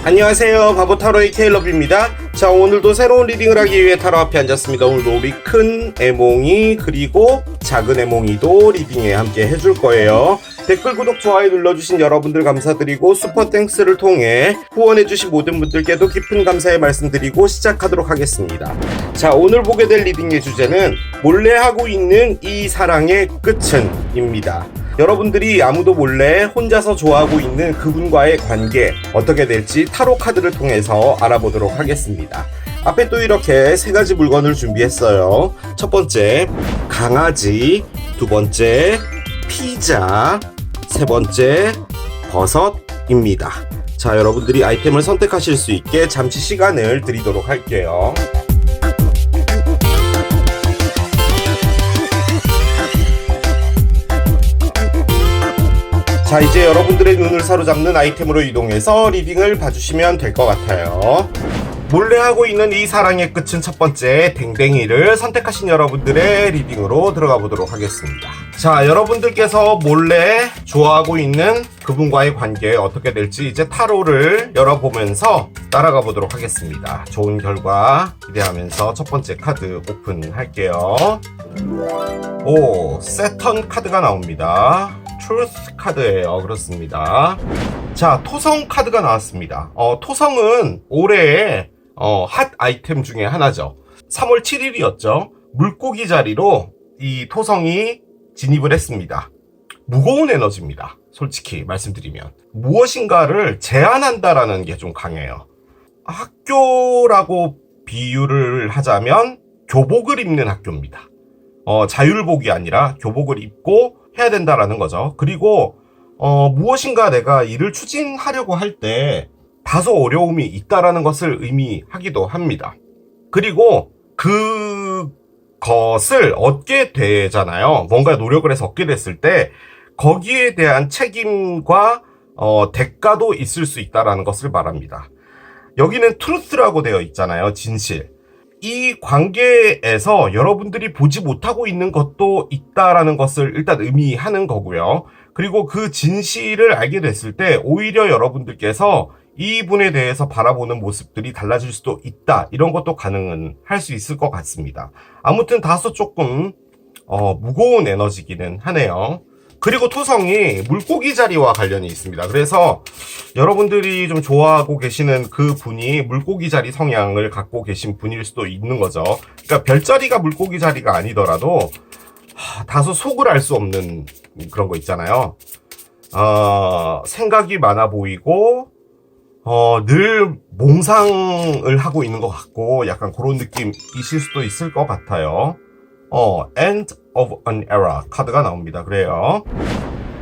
안녕하세요. 바보타로의 케일럽입니다. 자, 오늘도 새로운 리딩을 하기 위해 타로 앞에 앉았습니다. 오늘도 우리 큰 애몽이 그리고 작은 애몽이도 리딩에 함께 해줄 거예요. 댓글, 구독, 좋아요 눌러주신 여러분들 감사드리고 슈퍼땡스를 통해 후원해주신 모든 분들께도 깊은 감사의 말씀드리고 시작하도록 하겠습니다. 자, 오늘 보게 될 리딩의 주제는 몰래 하고 있는 이 사랑의 끝은 입니다. 여러분들이 아무도 몰래 혼자서 좋아하고 있는 그분과의 관계 어떻게 될지 타로 카드를 통해서 알아보도록 하겠습니다. 앞에 또 이렇게 세 가지 물건을 준비했어요. 첫 번째 강아지, 두 번째 피자, 세 번째 버섯입니다. 자, 여러분들이 아이템을 선택하실 수 있게 잠시 시간을 드리도록 할게요. 자, 이제 여러분들의 눈을 사로잡는 아이템으로 이동해서 리딩을 봐주시면 될 것 같아요. 몰래 하고 있는 이 사랑의 끝은 첫 번째 댕댕이를 선택하신 여러분들의 리딩으로 들어가 보도록 하겠습니다. 자, 여러분들께서 몰래 좋아하고 있는 그분과의 관계 어떻게 될지 이제 타로를 열어보면서 따라가 보도록 하겠습니다. 좋은 결과 기대하면서 첫 번째 카드 오픈할게요. 오, 세턴 카드가 나옵니다. 트루스 카드예요. 그렇습니다. 자, 토성 카드가 나왔습니다. 토성은 올해의 핫 아이템 중에 하나죠. 3월 7일이었죠. 물고기 자리로 이 토성이 진입을 했습니다. 무거운 에너지입니다. 솔직히 말씀드리면 무엇인가를 제한한다라는 게 좀 강해요. 학교라고 비유를 하자면 교복을 입는 학교입니다. 자율복이 아니라 교복을 입고 해야 된다라는 거죠. 그리고 무엇인가 내가 일을 추진하려고 할 때 다소 어려움이 있다라는 것을 의미하기도 합니다. 그리고 그것을 얻게 되잖아요. 뭔가 노력을 해서 얻게 됐을 때 거기에 대한 책임과 대가도 있을 수 있다라는 것을 말합니다. 여기는 트루스라고 되어 있잖아요. 진실. 이 관계에서 여러분들이 보지 못하고 있는 것도 있다라는 것을 일단 의미하는 거고요. 그리고 그 진실을 알게 됐을 때 오히려 여러분들께서 이분에 대해서 바라보는 모습들이 달라질 수도 있다. 이런 것도 가능은 할 수 있을 것 같습니다. 아무튼 다소 조금 무거운 에너지기는 하네요. 그리고 토성이 물고기 자리와 관련이 있습니다. 그래서 여러분들이 좀 좋아하고 계시는 그 분이 물고기 자리 성향을 갖고 계신 분일 수도 있는 거죠. 그러니까 별자리가 물고기 자리가 아니더라도 다소 속을 알 수 없는 그런 거 있잖아요. 생각이 많아 보이고 늘 몽상을 하고 있는 것 같고 약간 그런 느낌이실 수도 있을 것 같아요. End of an era 카드가 나옵니다. 그래요.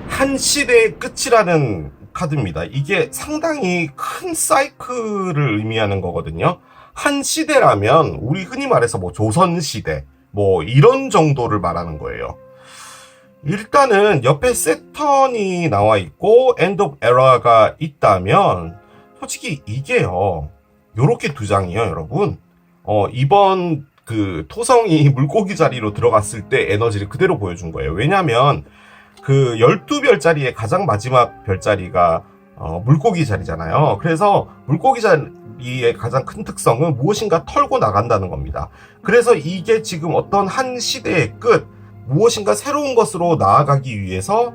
한 시대의 끝이라는 카드입니다. 이게 상당히 큰 사이클을 의미하는 거거든요. 한 시대라면 우리 흔히 말해서 뭐 조선시대 뭐 이런 정도를 말하는 거예요. 일단은 옆에 세턴이 나와 있고 End of era가 있다면 솔직히 이게요. 요렇게 두 장이요, 여러분. 이번 그 토성이 물고기 자리로 들어갔을 때 에너지를 그대로 보여준 거예요. 왜냐면 그 12별자리의 가장 마지막 별자리가 물고기 자리잖아요. 그래서 물고기 자리의 가장 큰 특성은 무엇인가 털고 나간다는 겁니다. 그래서 이게 지금 어떤 한 시대의 끝, 무엇인가 새로운 것으로 나아가기 위해서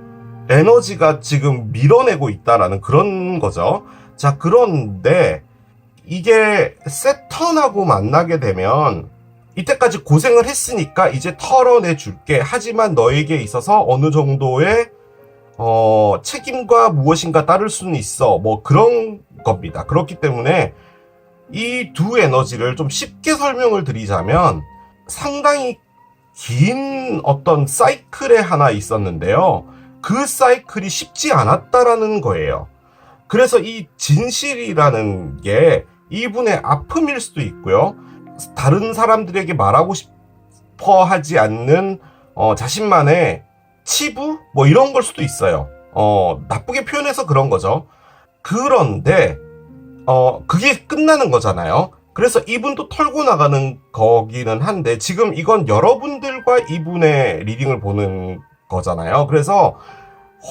에너지가 지금 밀어내고 있다라는 그런 거죠. 자, 그런데 이게 세턴하고 만나게 되면 이때까지 고생을 했으니까 이제 털어내 줄게. 하지만 너에게 있어서 어느 정도의 책임과 무엇인가 따를 수는 있어. 뭐 그런 겁니다. 그렇기 때문에 이 두 에너지를 좀 쉽게 설명을 드리자면 상당히 긴 어떤 사이클에 하나 있었는데요. 그 사이클이 쉽지 않았다라는 거예요. 그래서 이 진실이라는 게 이분의 아픔일 수도 있고요. 다른 사람들에게 말하고 싶어 하지 않는 자신만의 치부? 뭐 이런 걸 수도 있어요. 나쁘게 표현해서 그런 거죠. 그런데 그게 끝나는 거잖아요. 그래서 이분도 털고 나가는 거기는 한데 지금 이건 여러분들과 이분의 리딩을 보는 거잖아요. 그래서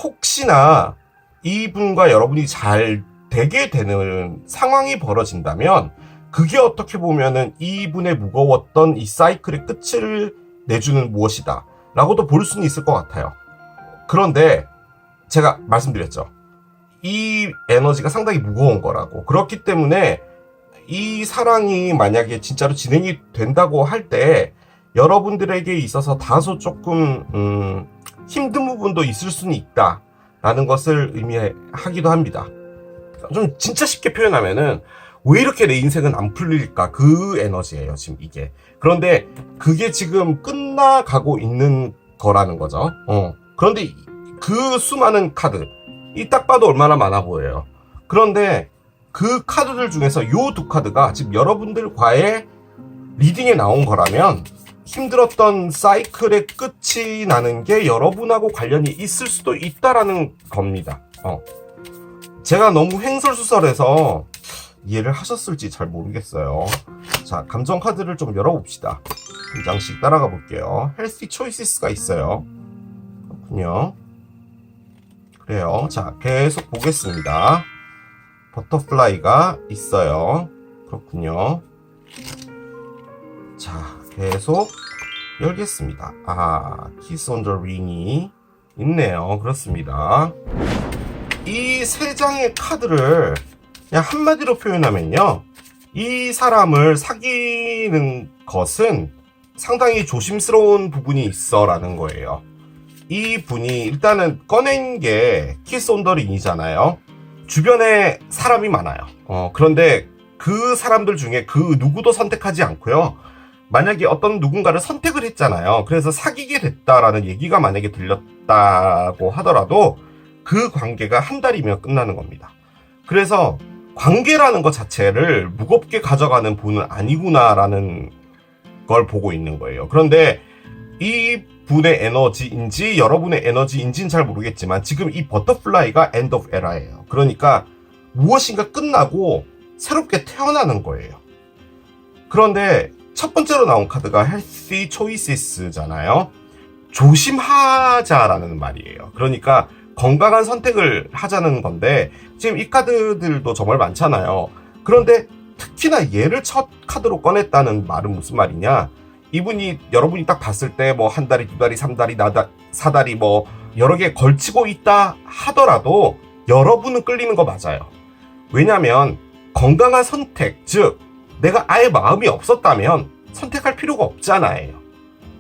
혹시나 이분과 여러분이 잘 되게 되는 상황이 벌어진다면 그게 어떻게 보면은 이분의 무거웠던 이 사이클의 끝을 내주는 무엇이다 라고도 볼 수는 있을 것 같아요. 그런데 제가 말씀드렸죠. 이 에너지가 상당히 무거운 거라고. 그렇기 때문에 이 사랑이 만약에 진짜로 진행이 된다고 할 때 여러분들에게 있어서 다소 조금 힘든 부분도 있을 수는 있다라는 것을 의미하기도 합니다. 좀 진짜 쉽게 표현하면은 왜 이렇게 내 인생은 안 풀릴까? 그 에너지예요, 지금 이게. 그런데 그게 지금 끝나가고 있는 거라는 거죠. 그런데 그 수많은 카드, 이 딱 봐도 얼마나 많아 보여요. 그런데 그 카드들 중에서 요 두 카드가 지금 여러분들과의 리딩에 나온 거라면 힘들었던 사이클의 끝이 나는 게 여러분하고 관련이 있을 수도 있다라는 겁니다. 제가 너무 횡설수설해서 이해를 하셨을지 잘 모르겠어요. 자, 감정 카드를 좀 열어봅시다. 한 장씩 따라가 볼게요. Healthy Choices가 있어요. 그렇군요. 그래요. 자, 계속 보겠습니다. 버터플라이가 있어요. 그렇군요. 자, 계속 열겠습니다. Kiss on the Ring이 있네요. 그렇습니다. 이 세 장의 카드를 그냥 한마디로 표현하면요, 이 사람을 사귀는 것은 상당히 조심스러운 부분이 있어 라는 거예요. 이 분이 일단은 꺼낸 게 키스 온 더 링이잖아요. 주변에 사람이 많아요. 그런데 그 사람들 중에 그 누구도 선택하지 않고요, 만약에 어떤 누군가를 선택을 했잖아요. 그래서 사귀게 됐다라는 얘기가 만약에 들렸다고 하더라도 그 관계가 한 달이면 끝나는 겁니다. 그래서 관계라는 것 자체를 무겁게 가져가는 분은 아니구나라는 걸 보고 있는 거예요. 그런데 이 분의 에너지인지 여러분의 에너지인지는 잘 모르겠지만 지금 이 버터플라이가 엔드 오브 에라예요. 그러니까 무엇인가 끝나고 새롭게 태어나는 거예요. 그런데 첫 번째로 나온 카드가 Healthy Choices잖아요. 조심하자라는 말이에요. 그러니까 건강한 선택을 하자는 건데 지금 이 카드들도 정말 많잖아요. 그런데 특히나 얘를 첫 카드로 꺼냈다는 말은 무슨 말이냐, 이분이 여러분이 딱 봤을 때 뭐 한 다리, 두 다리, 3다리, 4다리 뭐 여러 개 걸치고 있다 하더라도 여러분은 끌리는 거 맞아요. 왜냐면 건강한 선택, 즉 내가 아예 마음이 없었다면 선택할 필요가 없잖아요.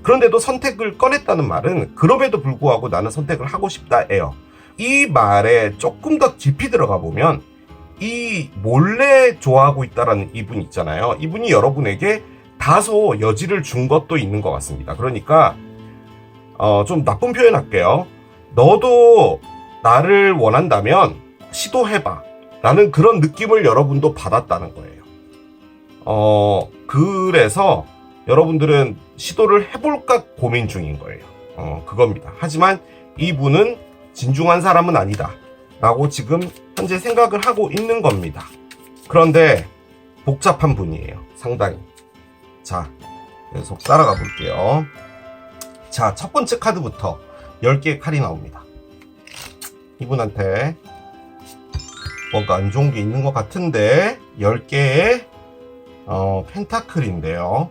그런데도 선택을 꺼냈다는 말은 그럼에도 불구하고 나는 선택을 하고 싶다예요. 이 말에 조금 더 깊이 들어가 보면 이 몰래 좋아하고 있다라는 이분 있잖아요. 이분이 여러분에게 다소 여지를 준 것도 있는 것 같습니다. 그러니까 좀 나쁜 표현 할게요. 너도 나를 원한다면 시도해봐 라는 그런 느낌을 여러분도 받았다는 거예요. 그래서 여러분들은 시도를 해볼까 고민 중인 거예요. 그겁니다. 하지만 이분은 진중한 사람은 아니다 라고 지금 현재 생각을 하고 있는 겁니다. 그런데 복잡한 분이에요. 상당히. 자, 계속 따라가 볼게요. 자, 첫 번째 카드부터 10개의 칼이 나옵니다. 이분한테 뭔가 안 좋은 게 있는 것 같은데 10개의 펜타클인데요.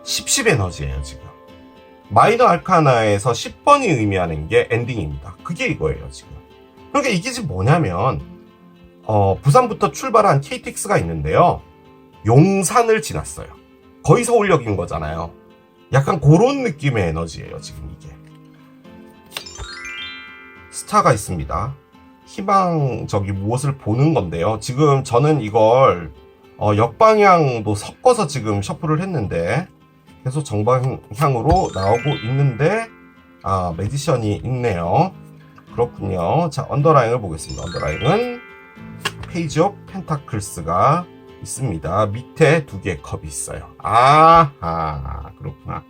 10 에너지예요. 지금 마이너 알카나에서 10번이 의미하는 게 엔딩입니다. 그게 이거예요. 지금 그러니까 이게 지금 뭐냐면 부산부터 출발한 KTX가 있는데요, 용산을 지났어요. 거의 서울역인 거잖아요. 약간 그런 느낌의 에너지예요. 지금 이게 스타가 있습니다. 희망적인 무엇을 보는 건데요. 지금 저는 이걸 역방향도 섞어서 지금 셔플을 했는데 계속 정방향으로 나오고 있는데 매지션이 있네요. 그렇군요. 자, 언더라인을 보겠습니다. 언더라인은 페이지 오브 펜타클스가 있습니다. 밑에 2개의 컵이 있어요. 그렇구나.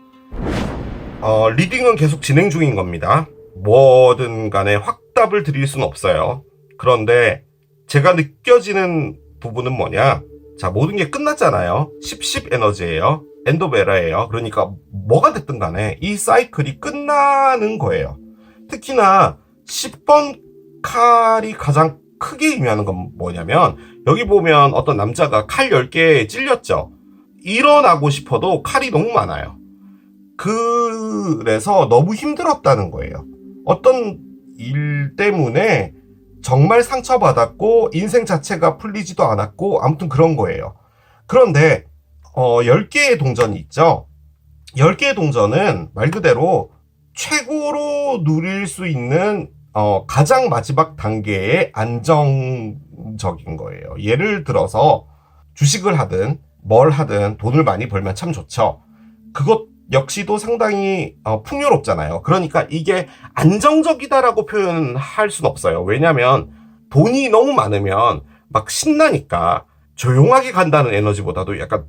리딩은 계속 진행 중인 겁니다. 뭐든 간에 확답을 드릴 수는 없어요. 그런데 제가 느껴지는 부분은 뭐냐, 자, 모든 게 끝났잖아요. 10 에너지예요. 엔드 오브 에라예요. 그러니까 뭐가 됐든 간에 이 사이클이 끝나는 거예요. 특히나 10번 칼이 가장 크게 의미하는 건 뭐냐면, 여기 보면 어떤 남자가 칼 10개에 찔렸죠. 일어나고 싶어도 칼이 너무 많아요. 그래서 너무 힘들었다는 거예요. 어떤 일 때문에 정말 상처받았고 인생 자체가 풀리지도 않았고 아무튼 그런 거예요. 그런데 10개의 동전이 있죠. 10개의 동전은 말 그대로 최고로 누릴 수 있는 가장 마지막 단계의 안정적인 거예요. 예를 들어서 주식을 하든 뭘 하든 돈을 많이 벌면 참 좋죠. 그것 역시도 상당히 풍요롭잖아요. 그러니까 이게 안정적이다라고 표현할 수는 없어요. 왜냐하면 돈이 너무 많으면 막 신나니까 조용하게 간다는 에너지보다도 약간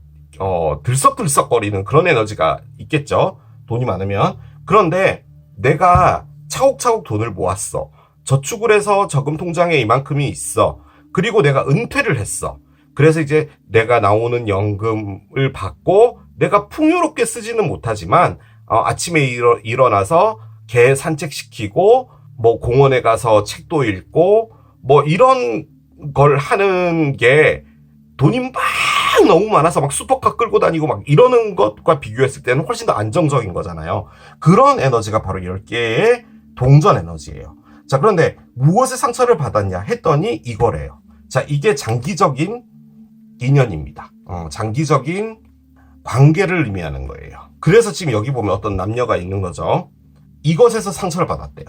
들썩들썩거리는 그런 에너지가 있겠죠. 돈이 많으면. 그런데 내가 차곡차곡 돈을 모았어. 저축을 해서 저금 통장에 이만큼이 있어. 그리고 내가 은퇴를 했어. 그래서 이제 내가 나오는 연금을 받고 내가 풍요롭게 쓰지는 못하지만 아침에 일어나서 개 산책시키고 뭐 공원에 가서 책도 읽고 뭐 이런 걸 하는 게 돈이 막 너무 많아서 막 슈퍼카 끌고 다니고 막 이러는 것과 비교했을 때는 훨씬 더 안정적인 거잖아요. 그런 에너지가 바로 10개의 동전 에너지예요. 자, 그런데 무엇에 상처를 받았냐 했더니 이거래요. 자, 이게 장기적인 인연입니다. 장기적인 관계를 의미하는 거예요. 그래서 지금 여기 보면 어떤 남녀가 있는 거죠. 이것에서 상처를 받았대요.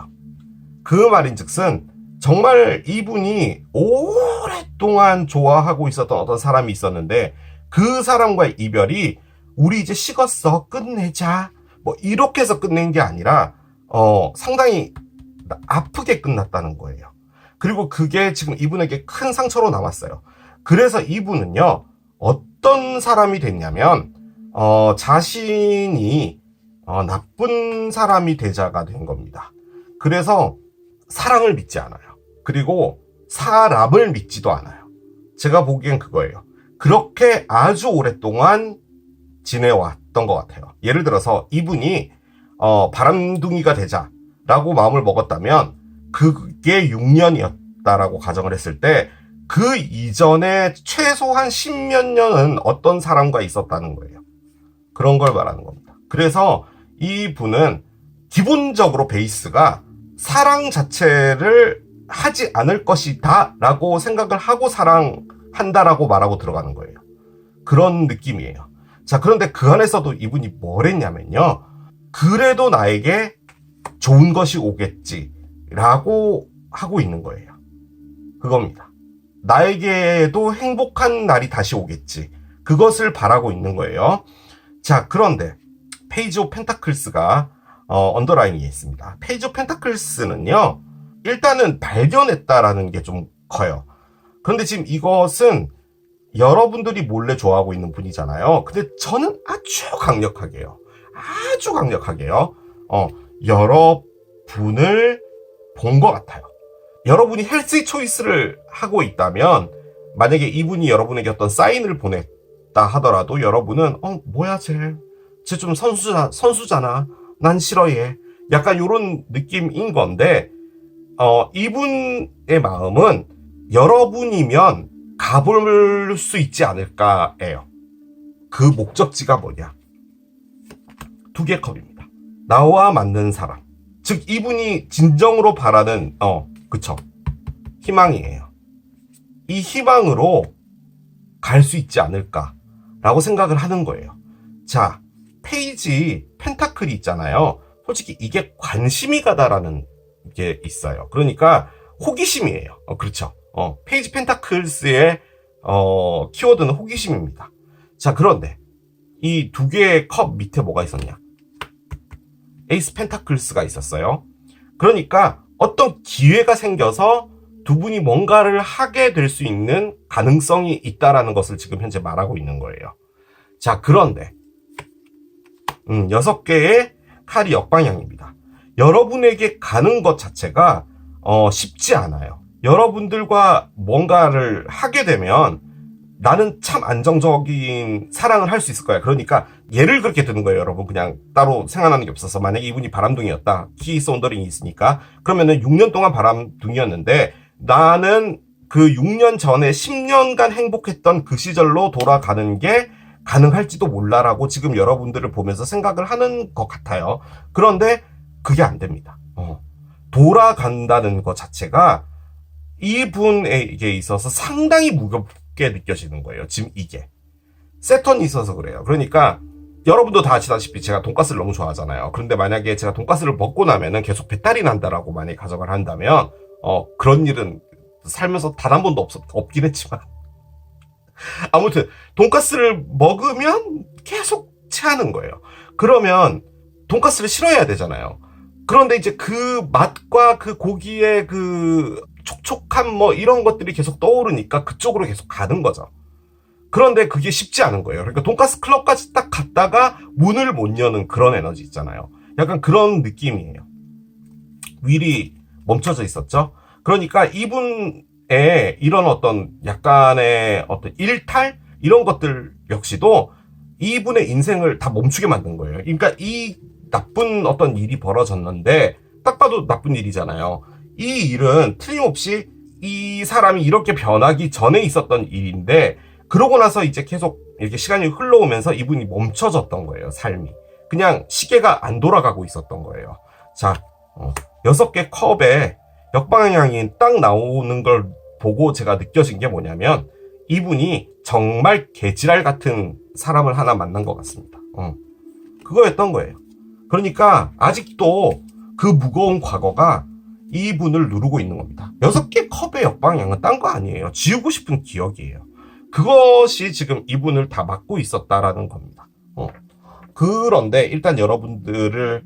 그 말인즉슨 정말 이분이 오랫동안 좋아하고 있었던 어떤 사람이 있었는데 그 사람과의 이별이 우리 이제 식었어 끝내자 뭐 이렇게 해서 끝낸 게 아니라 상당히 아프게 끝났다는 거예요. 그리고 그게 지금 이분에게 큰 상처로 남았어요. 그래서 이분은요 어떤 사람이 됐냐면 자신이 나쁜 사람이 되자가 된 겁니다. 그래서 사랑을 믿지 않아요. 그리고 사람을 믿지도 않아요. 제가 보기엔 그거예요. 그렇게 아주 오랫동안 지내왔던 것 같아요. 예를 들어서 이분이 바람둥이가 되자라고 마음을 먹었다면 그게 6년이었다라고 가정을 했을 때 그 이전에 최소한 10몇 년은 어떤 사람과 있었다는 거예요. 그런 걸 말하는 겁니다. 그래서 이분은 기본적으로 베이스가 사랑 자체를 하지 않을 것이다 라고 생각을 하고 사랑한다라고 말하고 들어가는 거예요. 그런 느낌이에요. 자, 그런데 그 안에서도 이분이 뭘 했냐면요. 그래도 나에게 좋은 것이 오겠지 라고 하고 있는 거예요. 그겁니다. 나에게도 행복한 날이 다시 오겠지. 그것을 바라고 있는 거예요. 자, 그런데 페이지 오브 펜타클스가 언더라인이 있습니다. 페이지 오브 펜타클스는요. 일단은 발견했다라는 게 좀 커요. 그런데 지금 이것은 여러분들이 몰래 좋아하고 있는 분이잖아요. 근데 저는 아주 강력하게요. 여러분을 본 것 같아요. 여러분이 헬스의 초이스를 하고 있다면 만약에 이분이 여러분에게 어떤 사인을 보냈다 하더라도 여러분은 뭐야 쟤 좀 선수잖아. 난 싫어해. 약간 이런 느낌인 건데 이분의 마음은 여러분이면 가볼 수 있지 않을까예요. 그 목적지가 뭐냐? 2개 컵입니다. 나와 맞는 사람. 즉 이분이 진정으로 바라는 그쵸. 희망이에요. 이 희망으로 갈 수 있지 않을까라고 생각을 하는 거예요. 자, 페이지 펜타클이 있잖아요. 솔직히 이게 관심이 가다라는 게 있어요. 그러니까 호기심이에요. 그렇죠. 페이지 펜타클스의 키워드는 호기심입니다. 자, 그런데 이 2개의 컵 밑에 뭐가 있었냐? 에이스 펜타클스가 있었어요. 그러니까 어떤 기회가 생겨서 두 분이 뭔가를 하게 될 수 있는 가능성이 있다라는 것을 지금 현재 말하고 있는 거예요. 자, 그런데 6개의 칼이 역방향입니다. 여러분에게 가는 것 자체가 쉽지 않아요. 여러분들과 뭔가를 하게 되면 나는 참 안정적인 사랑을 할 수 있을 거야. 그러니까 예를 그렇게 드는 거예요, 여러분. 그냥 따로 생각나는 게 없어서 만약에 이분이 바람둥이였다. 키스 온더링이 있으니까. 그러면은 6년 동안 바람둥이였는데 나는 그 6년 전에 10년간 행복했던 그 시절로 돌아가는 게 가능할지도 몰라라고 지금 여러분들을 보면서 생각을 하는 것 같아요. 그런데 그게 안 됩니다. 돌아간다는 것 자체가 이분에게 있어서 상당히 무겁게 느껴지는 거예요. 지금 이게. 세턴이 있어서 그래요. 그러니까 여러분도 다 아시다시피 제가 돈가스를 너무 좋아하잖아요. 그런데 만약에 제가 돈가스를 먹고 나면은 계속 배탈이 난다라고 만약에 가정을 한다면 그런 일은 살면서 단 한 번도 없긴 했지만 아무튼 돈가스를 먹으면 계속 체하는 거예요. 그러면 돈가스를 싫어해야 되잖아요. 그런데 이제 그 맛과 그 고기의 그 촉촉함 뭐 이런 것들이 계속 떠오르니까 그쪽으로 계속 가는 거죠. 그런데 그게 쉽지 않은 거예요. 그러니까 돈가스 클럽까지 딱 갔다가 문을 못 여는 그런 에너지 있잖아요. 약간 그런 느낌이에요. 윌이 멈춰져 있었죠. 그러니까 이분의 이런 어떤 약간의 어떤 일탈 이런 것들 역시도 이분의 인생을 다 멈추게 만든 거예요. 그러니까 이 나쁜 어떤 일이 벌어졌는데 딱 봐도 나쁜 일이잖아요. 이 일은 틀림없이 이 사람이 이렇게 변하기 전에 있었던 일인데 그러고 나서 이제 계속 이렇게 시간이 흘러오면서 이분이 멈춰졌던 거예요. 삶이. 그냥 시계가 안 돌아가고 있었던 거예요. 자, 6개 컵에 역방향이 딱 나오는 걸 보고 제가 느껴진 게 뭐냐면 이분이 정말 개지랄 같은 사람을 하나 만난 것 같습니다. 그거였던 거예요. 그러니까 아직도 그 무거운 과거가 이분을 누르고 있는 겁니다. 6개 컵의 역방향은 딴 거 아니에요. 지우고 싶은 기억이에요. 그것이 지금 이분을 다 막고 있었다라는 겁니다. 그런데 일단 여러분들을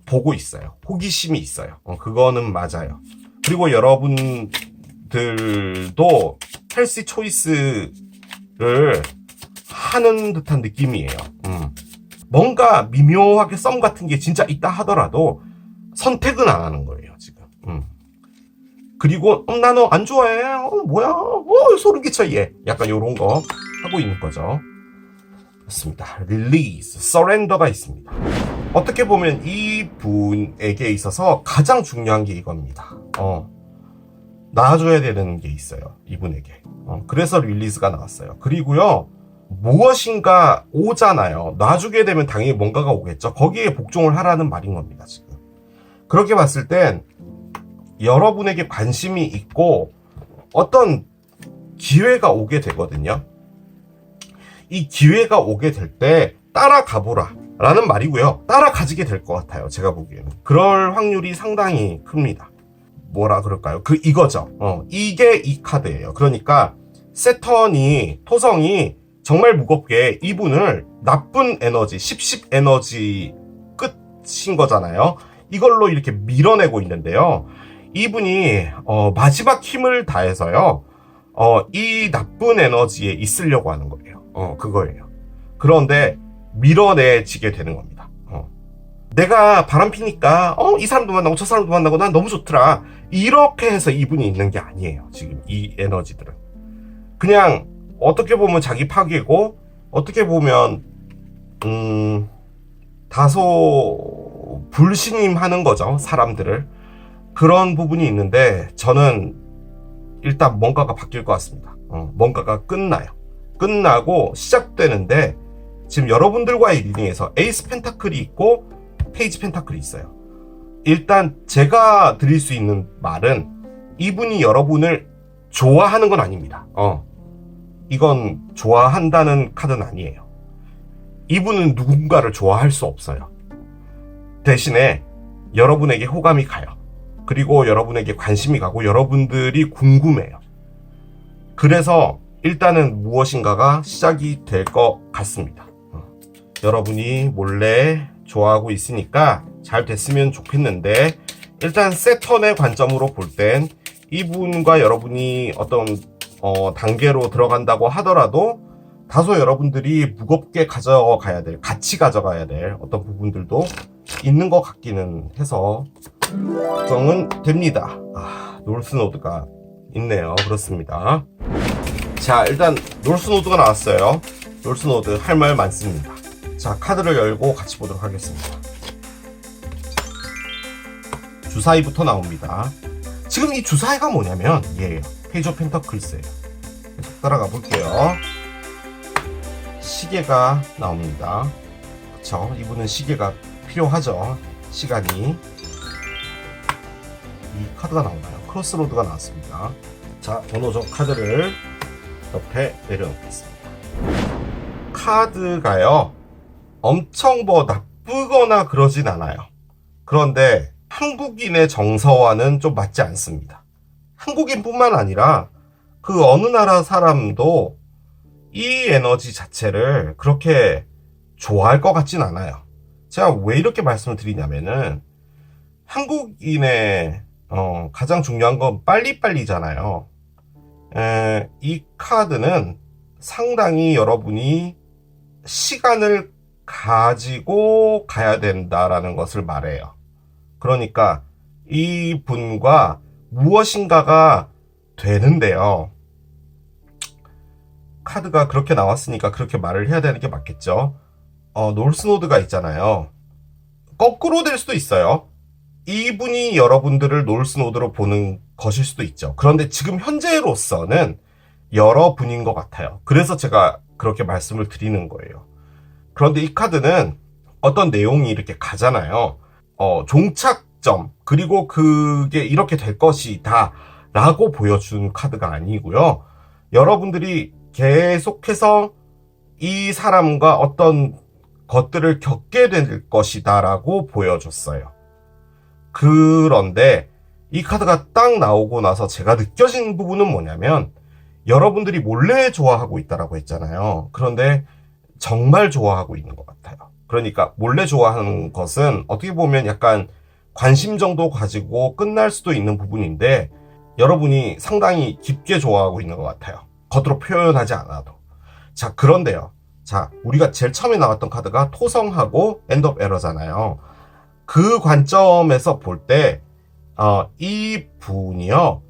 보고 있어요. 호기심이 있어요. 그거는 맞아요. 그리고 여러분들도 헬시 초이스를 하는 듯한 느낌이에요. 뭔가 미묘하게 썸 같은 게 진짜 있다 하더라도 선택은 안 하는 거예요, 지금. 그리고 나 너 안 좋아해? 뭐야? 소름 끼쳐 얘. 약간 요런 거 하고 있는 거죠. 그렇습니다. 릴리즈, 서렌더가 있습니다. 어떻게 보면 이분에게 있어서 가장 중요한 게 이겁니다. 놔줘야 되는 게 있어요. 이분에게. 그래서 릴리즈가 나왔어요. 그리고요. 무엇인가 오잖아요. 놔주게 되면 당연히 뭔가가 오겠죠. 거기에 복종을 하라는 말인 겁니다, 지금. 그렇게 봤을 땐 여러분에게 관심이 있고 어떤 기회가 오게 되거든요. 이 기회가 오게 될 때 따라가보라 라는 말이고요. 따라가지게 될 것 같아요. 제가 보기에는. 그럴 확률이 상당히 큽니다. 뭐라 그럴까요? 이거죠. 이게 이 카드예요. 그러니까 세턴이, 토성이 정말 무겁게 이분을 나쁜 에너지, 10 에너지 끝인 거잖아요. 이걸로 이렇게 밀어내고 있는데요. 이분이 마지막 힘을 다해서요. 이 나쁜 에너지에 있으려고 하는 거예요. 그거예요. 그런데 밀어내지게 되는 겁니다. 내가 바람피니까 이 사람도 만나고 저 사람도 만나고 난 너무 좋더라. 이렇게 해서 이분이 있는 게 아니에요. 지금 이 에너지들은. 그냥 어떻게 보면 자기 파괴고 어떻게 보면 다소 불신임하는 거죠. 사람들을. 그런 부분이 있는데 저는 일단 뭔가가 바뀔 것 같습니다. 뭔가가 끝나고 시작되는데 지금 여러분들과의 리딩에서 에이스 펜타클이 있고 페이지 펜타클이 있어요. 일단 제가 드릴 수 있는 말은 이분이 여러분을 좋아하는 건 아닙니다. 이건 좋아한다는 카드는 아니에요. 이분은 누군가를 좋아할 수 없어요. 대신에 여러분에게 호감이 가요. 그리고 여러분에게 관심이 가고 여러분들이 궁금해요. 그래서 일단은 무엇인가가 시작이 될 것 같습니다. 여러분이 몰래 좋아하고 있으니까 잘 됐으면 좋겠는데 일단 세턴의 관점으로 볼 땐 이분과 여러분이 어떤 단계로 들어간다고 하더라도 다소 여러분들이 무겁게 가져가야 될, 같이 가져가야 될 어떤 부분들도 있는 것 같기는 해서 걱정은 됩니다. 놀스노드가 있네요. 그렇습니다. 자, 일단 놀스노드가 나왔어요. 놀스노드 할 말 많습니다. 자, 카드를 열고 같이 보도록 하겠습니다. 주사위부터 나옵니다. 지금 이 주사위가 뭐냐면 얘예요. 페이지 오브 펜터클스예요. 계속 따라가 볼게요. 시계가 나옵니다. 그쵸? 이분은 시계가 필요하죠. 시간이. 이 카드가 나오나요? 크로스로드가 나왔습니다. 자, 번호적 카드를 옆에 내려놓겠습니다. 카드가요, 엄청 뭐 나쁘거나 그러진 않아요. 그런데 한국인의 정서와는 좀 맞지 않습니다. 한국인뿐만 아니라 그 어느 나라 사람도 이 에너지 자체를 그렇게 좋아할 것 같진 않아요. 제가 왜 이렇게 말씀을 드리냐면은 한국인의 가장 중요한 건 빨리빨리잖아요. 이 카드는 상당히 여러분이 시간을 가지고 가야 된다라는 것을 말해요. 그러니까 이 분과 무엇인가가 되는데요. 카드가 그렇게 나왔으니까 그렇게 말을 해야 되는 게 맞겠죠. 놀스노드가 있잖아요. 거꾸로 될 수도 있어요. 이분이 여러분들을 놀스노드로 보는 것일 수도 있죠. 그런데 지금 현재로서는 여러분인 것 같아요. 그래서 제가 그렇게 말씀을 드리는 거예요. 그런데 이 카드는 어떤 내용이 이렇게 가잖아요. 종착점, 그리고 그게 이렇게 될 것이다 라고 보여준 카드가 아니고요. 여러분들이 계속해서 이 사람과 어떤 것들을 겪게 될 것이다 라고 보여줬어요. 그런데 이 카드가 딱 나오고 나서 제가 느껴진 부분은 뭐냐면, 여러분들이 몰래 좋아하고 있다라고 했잖아요. 그런데 정말 좋아하고 있는 것 같아요. 그러니까 몰래 좋아하는 것은 어떻게 보면 약간 관심 정도 가지고 끝날 수도 있는 부분인데, 여러분이 상당히 깊게 좋아하고 있는 것 같아요. 겉으로 표현하지 않아도. 자, 그런데요. 자, 우리가 제일 처음에 나왔던 카드가 토성하고 엔드 오브 에러잖아요. 그 관점에서 볼 때, 이 분이요,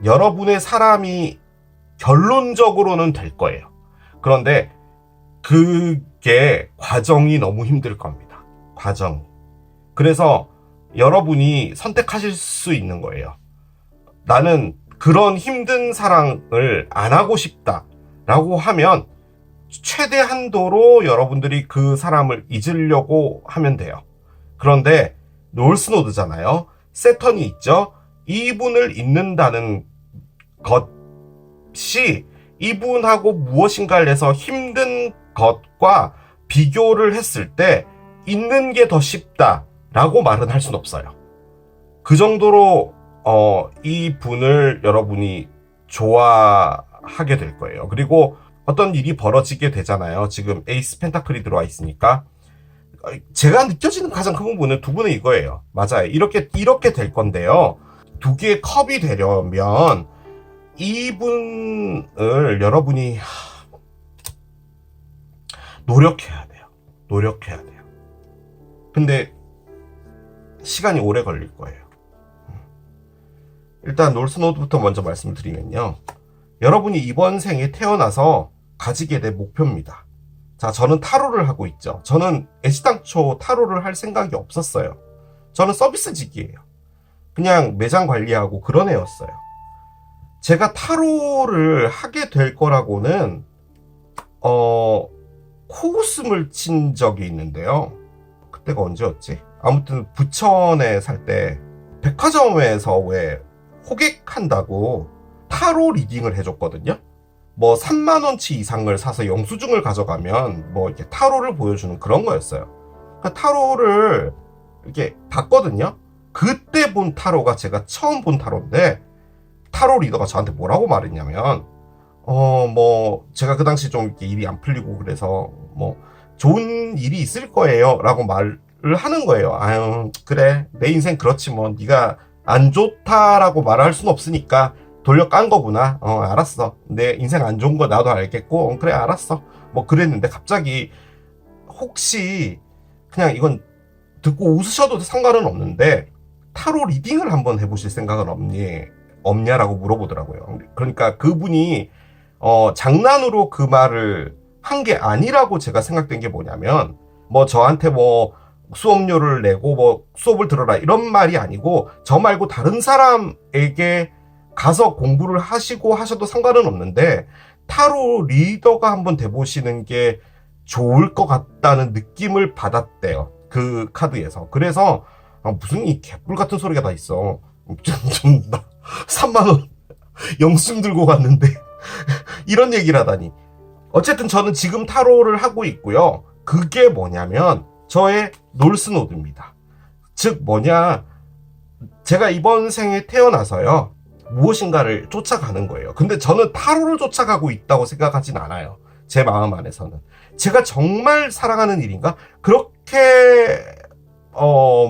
여러분의 사람이 결론적으로는 될 거예요. 그런데 그게 과정이 너무 힘들 겁니다. 과정. 그래서 여러분이 선택하실 수 있는 거예요. 나는 그런 힘든 사랑을 안 하고 싶다 라고 하면 최대 한도로 여러분들이 그 사람을 잊으려고 하면 돼요. 그런데 놀스노드잖아요. 세턴이 있죠. 이분을 잊는다는 것이 이분하고 무엇인가를 해서 힘든 것과 비교를 했을 때 잊는 게 더 쉽다라고 말은 할 수는 없어요. 그 정도로 이 분을 여러분이 좋아하게 될 거예요. 그리고 어떤 일이 벌어지게 되잖아요. 지금 에이스 펜타클이 들어와 있으니까. 제가 느껴지는 가장 큰 부분은 두 분은 이거예요. 맞아요. 이렇게 될 건데요. 두 개의 컵이 되려면 이분을 여러분이 노력해야 돼요. 노력해야 돼요. 근데 시간이 오래 걸릴 거예요. 일단 놀스노드부터 먼저 말씀을 드리면요. 여러분이 이번 생에 태어나서 가지게 될 목표입니다. 자, 저는 타로를 하고 있죠. 저는 애시당초 타로를 할 생각이 없었어요. 저는 서비스직이에요. 그냥 매장 관리하고 그런 애였어요. 제가 타로를 하게 될 거라고는 코웃음을 친 적이 있는데요. 그때가 언제였지? 아무튼 부천에 살 때 백화점에서 왜 호객한다고 타로 리딩을 해줬거든요. 뭐 3만원치 이상을 사서 영수증을 가져가면 뭐 이렇게 타로를 보여주는 그런 거였어요. 그러니까 타로를 이렇게 봤거든요. 그때 본 타로가 제가 처음 본 타로인데, 타로 리더가 저한테 뭐라고 말했냐면, 뭐 제가 그 당시 좀 이렇게 일이 안 풀리고 그래서 뭐 좋은 일이 있을 거예요 라고 말을 하는 거예요. 아유, 그래, 내 인생 그렇지 뭐, 네가 안 좋다라고 말할 수는 없으니까 돌려 깐 거구나. 알았어. 내 인생 안 좋은 거 나도 알겠고, 그래, 알았어. 뭐 그랬는데 갑자기 혹시 그냥 이건 듣고 웃으셔도 상관은 없는데 타로 리딩을 한번 해보실 생각은 없냐라고 물어보더라고요. 그러니까 그분이 장난으로 그 말을 한 게 아니라고 제가 생각된 게 뭐냐면, 뭐 저한테 뭐 수업료를 내고 뭐 수업을 들어라 이런 말이 아니고 저 말고 다른 사람에게 가서 공부를 하시고 하셔도 상관은 없는데 타로 리더가 한번 돼보시는 게 좋을 것 같다는 느낌을 받았대요. 그 카드에서. 그래서 무슨 이 개뿔 같은 소리가 다 있어. 좀 3만 원 영수증 들고 갔는데 이런 얘기를 하다니. 어쨌든 저는 지금 타로를 하고 있고요. 그게 뭐냐면 저의 놀스노드입니다. 즉 뭐냐, 제가 이번 생에 태어나서요 무엇인가를 쫓아가는 거예요. 근데 저는 타로를 쫓아가고 있다고 생각하진 않아요. 제 마음 안에서는 제가 정말 사랑하는 일인가? 그렇게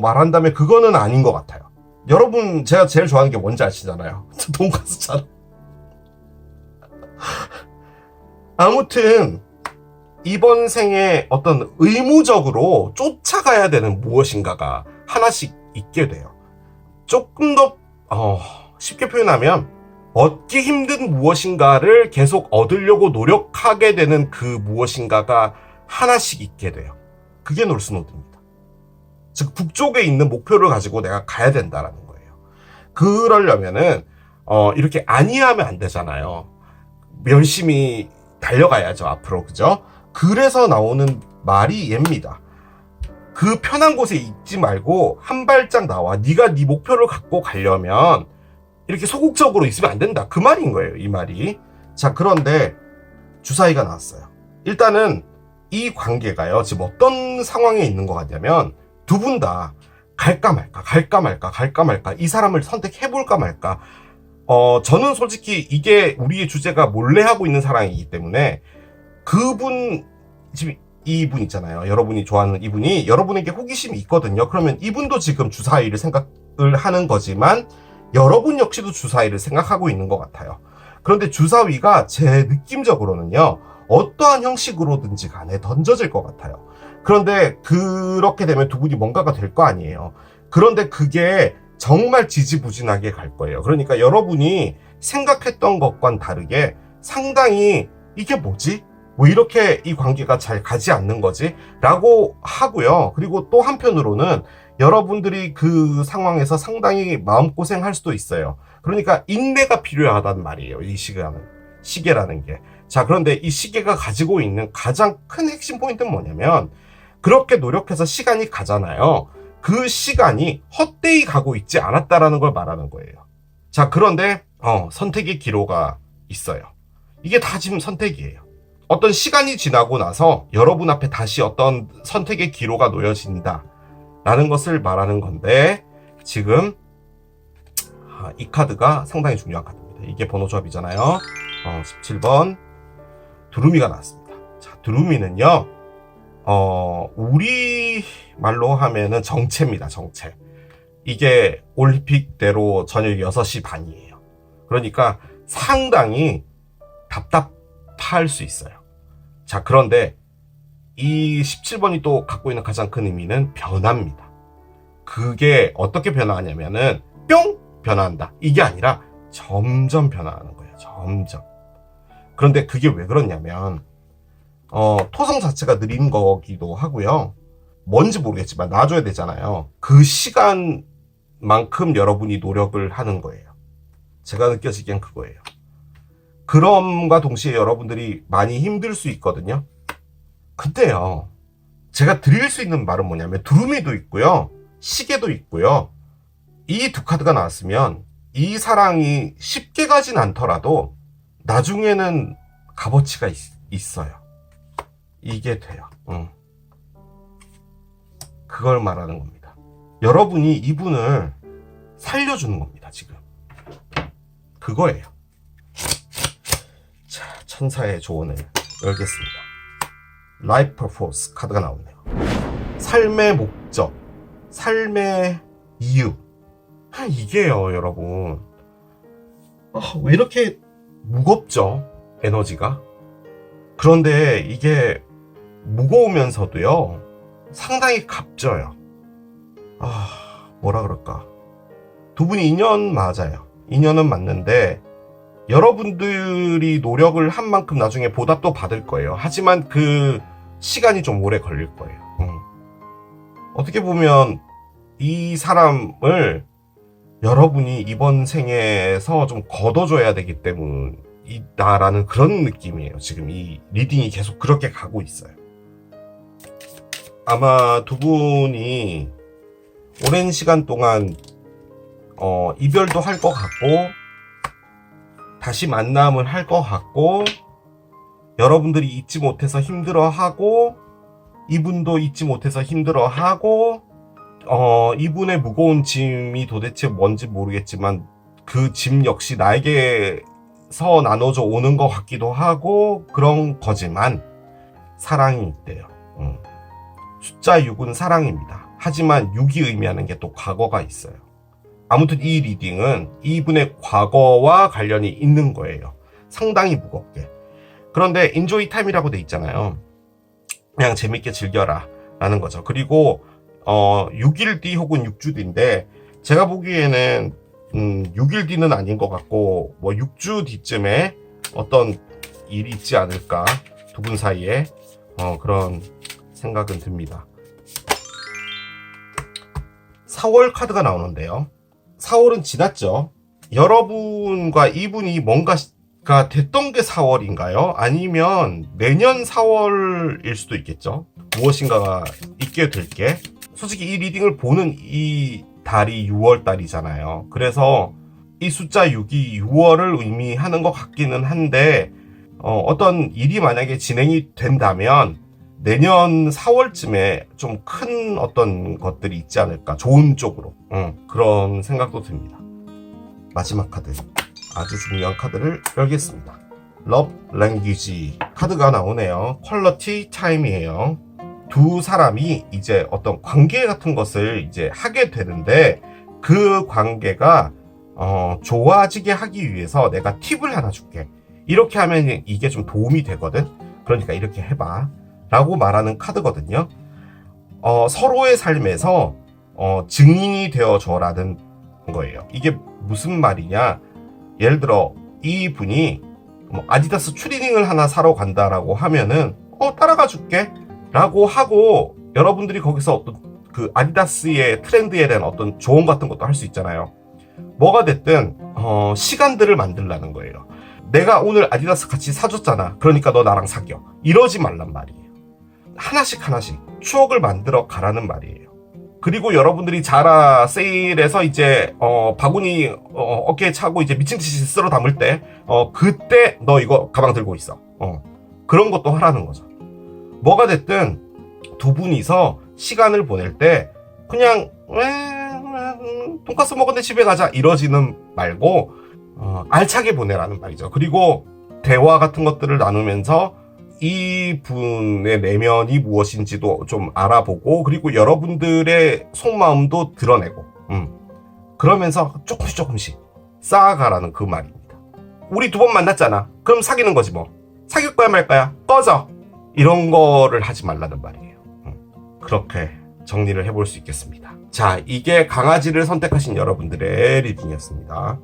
말한다면 그거는 아닌 것 같아요. 여러분 제가 제일 좋아하는 게 뭔지 아시잖아요. 돈가스잖아. 아무튼 이번 생에 어떤 의무적으로 쫓아가야 되는 무엇인가가 하나씩 있게 돼요. 조금 더 쉽게 표현하면 얻기 힘든 무엇인가를 계속 얻으려고 노력하게 되는 그 무엇인가가 하나씩 있게 돼요. 그게 놀스노드입니다. 즉 북쪽에 있는 목표를 가지고 내가 가야 된다라는 거예요. 그러려면은 이렇게 안이하면 안 되잖아요. 열심히 달려가야죠 앞으로. 그죠? 그래서 나오는 말이 얘입니다. 그 편한 곳에 있지 말고 한 발짝 나와. 네가 네 목표를 갖고 가려면 이렇게 소극적으로 있으면 안 된다. 그 말인 거예요, 이 말이. 자, 그런데 주사위가 나왔어요. 일단은 이 관계가요, 지금 어떤 상황에 있는 것 같냐면 두 분 다 갈까 말까 이 사람을 선택해볼까 말까. 저는 솔직히 이게 우리의 주제가 몰래 하고 있는 사랑이기 때문에 그분, 지금 이분 있잖아요. 여러분이 좋아하는 이분이 여러분에게 호기심이 있거든요. 그러면 이분도 지금 주사위를 생각을 하는 거지만 여러분 역시도 주사위를 생각하고 있는 것 같아요. 그런데 주사위가 제 느낌적으로는요, 어떠한 형식으로든지 간에 던져질 것 같아요. 그런데 그렇게 되면 두 분이 뭔가가 될 거 아니에요. 그런데 그게 정말 지지부진하게 갈 거예요. 그러니까 여러분이 생각했던 것과는 다르게 상당히 이게 뭐지? 뭐 이렇게 이 관계가 잘 가지 않는 거지? 라고 하고요. 그리고 또 한편으로는 여러분들이 그 상황에서 상당히 마음고생할 수도 있어요. 그러니까 인내가 필요하단 말이에요. 이 시계라는 게. 자, 그런데 이 시계가 가지고 있는 가장 큰 핵심 포인트는 뭐냐면 그렇게 노력해서 시간이 가잖아요. 그 시간이 헛되이 가고 있지 않았다라는 걸 말하는 거예요. 자, 그런데 선택의 기로가 있어요. 이게 다 지금 선택이에요. 어떤 시간이 지나고 나서 여러분 앞에 다시 어떤 선택의 기로가 놓여진다 라는 것을 말하는 건데, 지금 이 카드가 상당히 중요한 카드입니다. 이게 번호 조합이잖아요. 17번 두루미가 나왔습니다. 자, 두루미는요 우리 말로 하면은 정체입니다. 정체. 이게 올림픽대로 저녁 6시 반이에요. 그러니까 상당히 답답할 수 있어요. 자, 그런데 이 17번이 또 갖고 있는 가장 큰 의미는 변화입니다. 그게 어떻게 변화하냐면은 뿅 변화한다, 이게 아니라 점점 변화하는 거예요. 점점. 그런데 그게 왜 그러냐면 토성 자체가 느린 거기도 하고요. 뭔지 모르겠지만 놔줘야 되잖아요. 그 시간만큼 여러분이 노력을 하는 거예요. 제가 느껴지기엔 그거예요. 그럼과 동시에 여러분들이 많이 힘들 수 있거든요. 근데요, 제가 드릴 수 있는 말은 뭐냐면 두루미도 있고요, 시계도 있고요. 이 두 카드가 나왔으면 이 사랑이 쉽게 가진 않더라도 나중에는 값어치가 있어요. 이게 돼요. 그걸 말하는 겁니다. 여러분이 이분을 살려주는 겁니다. 지금 그거예요. 자, 천사의 조언을 열겠습니다. 라이프 퍼포스 카드가 나오네요. 삶의 목적, 삶의 이유. 이게요, 여러분. 왜 이렇게 무겁죠? 에너지가. 그런데 이게 무거우면서도요, 상당히 값져요. 뭐라 그럴까. 두 분이 인연 맞아요. 인연은 맞는데 여러분들이 노력을 한 만큼 나중에 보답도 받을 거예요. 하지만 그 시간이 좀 오래 걸릴 거예요. 어떻게 보면 이 사람을 여러분이 이번 생에서 좀 걷어줘야 되기 때문이다라는 그런 느낌이에요. 지금 이 리딩이 계속 그렇게 가고 있어요. 아마 두 분이 오랜 시간 동안 이별도 할 것 같고 다시 만남을 할 것 같고 여러분들이 잊지 못해서 힘들어하고 이분도 잊지 못해서 힘들어하고 이분의 무거운 짐이 도대체 뭔지 모르겠지만 그 짐 역시 나에게서 나눠져 오는 것 같기도 하고 그런 거지만 사랑이 있대요. 숫자 6은 사랑입니다. 하지만 6이 의미하는 게 또 과거가 있어요. 아무튼 이 리딩은 이분의 과거와 관련이 있는 거예요. 상당히 무겁게. 그런데 인조이 타임이라고 돼 있잖아요. 그냥 재밌게 즐겨라 라는 거죠. 그리고 6일 뒤 혹은 6주 뒤인데 제가 보기에는 6일 뒤는 아닌 것 같고 뭐 6주 뒤쯤에 어떤 일이 있지 않을까 두 분 사이에 그런 생각은 듭니다. 4월 카드가 나오는데요. 4월은 지났죠. 여러분과 이분이 뭔가가 됐던 게 4월인가요? 아니면 내년 4월일 수도 있겠죠. 무엇인가가 있게 될 게. 솔직히 이 리딩을 보는 이 달이 6월 달이잖아요. 그래서 이 숫자 6이 6월을 의미하는 것 같기는 한데 어떤 일이 만약에 진행이 된다면 내년 4월쯤에 좀 큰 어떤 것들이 있지 않을까. 좋은 쪽으로. 그런 생각도 듭니다. 마지막 카드. 아주 중요한 카드를 열겠습니다. Love Language 카드가 나오네요. Quality Time이에요. 두 사람이 이제 어떤 관계 같은 것을 이제 하게 되는데 그 관계가 좋아지게 하기 위해서 내가 팁을 하나 줄게. 이렇게 하면 이게 좀 도움이 되거든. 그러니까 이렇게 해봐 라고 말하는 카드거든요. 서로의 삶에서 증인이 되어줘라는 거예요. 이게 무슨 말이냐. 예를 들어 이분이 아디다스 추리닝을 하나 사러 간다라고 하면은 따라가 줄게 라고 하고 여러분들이 거기서 어떤 그 아디다스의 트렌드에 대한 어떤 조언 같은 것도 할 수 있잖아요. 뭐가 됐든 시간들을 만들라는 거예요. 내가 오늘 아디다스 같이 사줬잖아. 그러니까 너 나랑 사겨. 이러지 말란 말이에요. 하나씩 추억을 만들어 가라는 말이에요. 그리고 여러분들이 자라 세일에서 이제 바구니 어깨에 차고 이제 미친듯이 쓸어 담을 때 그때 너 이거 가방 들고 있어. 그런 것도 하라는 거죠. 뭐가 됐든 두 분이서 시간을 보낼 때 그냥 돈가스 먹었는데 집에 가자 이러지는 말고 알차게 보내라는 말이죠. 그리고 대화 같은 것들을 나누면서 이분의 내면이 무엇인지도 좀 알아보고 그리고 여러분들의 속마음도 드러내고 그러면서 조금씩 쌓아가라는 그 말입니다. 우리 두 번 만났잖아. 그럼 사귀는 거지 뭐. 사귈 거야 말 거야? 꺼져. 이런 거를 하지 말라는 말이에요. 그렇게 정리를 해볼 수 있겠습니다. 자, 이게 강아지를 선택하신 여러분들의 리딩이었습니다.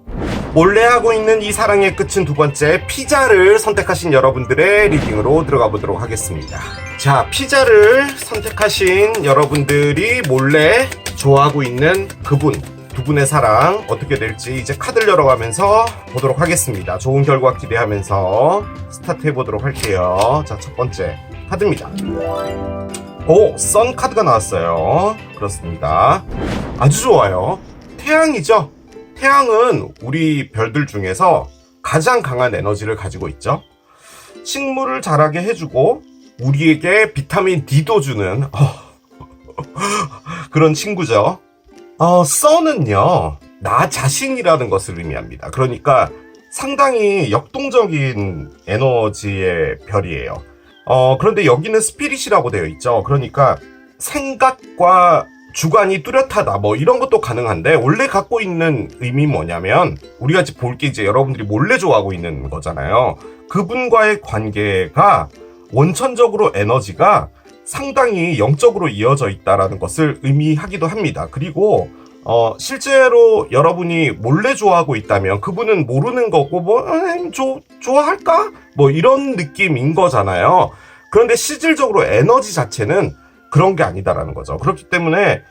몰래 하고 있는 이 사랑의 끝은 두 번째, 피자를 선택하신 여러분들의 리딩으로 들어가 보도록 하겠습니다. 자, 피자를 선택하신 여러분들이 몰래 좋아하고 있는 그분, 두 분의 사랑 어떻게 될지 이제 카드를 열어가면서 보도록 하겠습니다. 좋은 결과 기대하면서 스타트 해보도록 할게요. 자, 첫 번째 카드입니다. 오, 선 카드가 나왔어요. 그렇습니다. 아주 좋아요. 태양이죠. 태양은 우리 별들 중에서 가장 강한 에너지를 가지고 있죠. 식물을 자라게 해주고 우리에게 비타민 D도 주는 그런 친구죠. 선은요, 나 자신이라는 것을 의미합니다. 그러니까 상당히 역동적인 에너지의 별이에요. 그런데 여기는 스피릿이라고 되어 있죠. 그러니까 생각과 주관이 뚜렷하다 뭐 이런 것도 가능한데 원래 갖고 있는 의미 뭐냐면 우리가 볼 게 이제 여러분들이 몰래 좋아하고 있는 거잖아요. 그분과의 관계가 원천적으로 에너지가 상당히 영적으로 이어져 있다라는 것을 의미하기도 합니다. 그리고 실제로 여러분이 몰래 좋아하고 있다면 그분은 모르는 거고 좋아할까? 뭐 이런 느낌인 거잖아요. 그런데 실질적으로 에너지 자체는 그런 게 아니다라는 거죠. 그렇기 때문에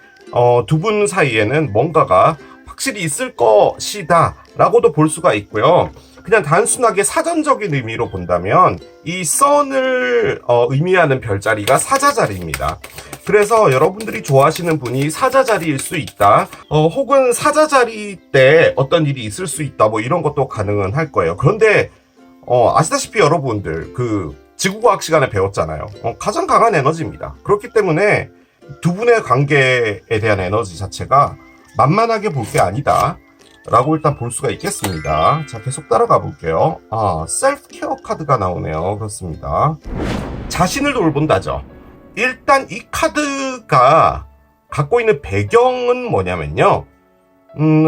두 분 사이에는 뭔가가 확실히 있을 것이다 라고도 볼 수가 있고요. 그냥 단순하게 사전적인 의미로 본다면 이 sun을 의미하는 별자리가 사자자리입니다. 그래서 여러분들이 좋아하시는 분이 사자자리일 수 있다, 혹은 사자자리 때 어떤 일이 있을 수 있다, 뭐 이런 것도 가능은 할 거예요. 그런데 아시다시피 여러분들 그 지구과학 시간에 배웠잖아요. 가장 강한 에너지입니다. 그렇기 때문에 두 분의 관계에 대한 에너지 자체가 만만하게 볼 게 아니다 라고 일단 볼 수가 있겠습니다. 자, 계속 따라가 볼게요. 셀프 케어 카드가 나오네요. 그렇습니다. 자신을 돌본다죠. 일단 이 카드가 갖고 있는 배경은 뭐냐면요,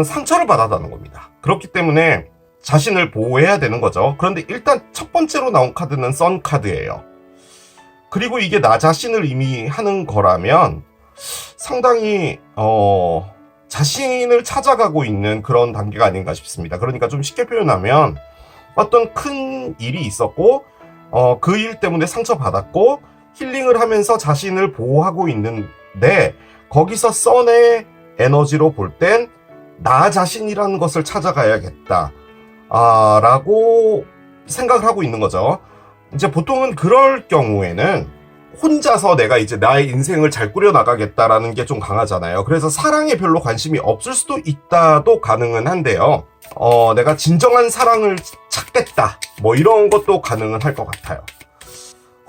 상처를 받았다는 겁니다. 그렇기 때문에 자신을 보호해야 되는 거죠. 그런데 일단 첫 번째로 나온 카드는 선 카드예요. 그리고 이게 나 자신을 의미하는 거라면 상당히 자신을 찾아가고 있는 그런 단계가 아닌가 싶습니다. 그러니까 좀 쉽게 표현하면 어떤 큰 일이 있었고 그 일 때문에 상처받았고 힐링을 하면서 자신을 보호하고 있는데, 거기서 선의 에너지로 볼 땐 나 자신이라는 것을 찾아가야겠다 라고 생각을 하고 있는 거죠. 이제 보통은 그럴 경우에는 혼자서 내가 이제 나의 인생을 잘 꾸려나가겠다라는 게 좀 강하잖아요. 그래서 사랑에 별로 관심이 없을 수도 있다도 가능은 한데요. 내가 진정한 사랑을 찾겠다, 뭐 이런 것도 가능은 할 것 같아요.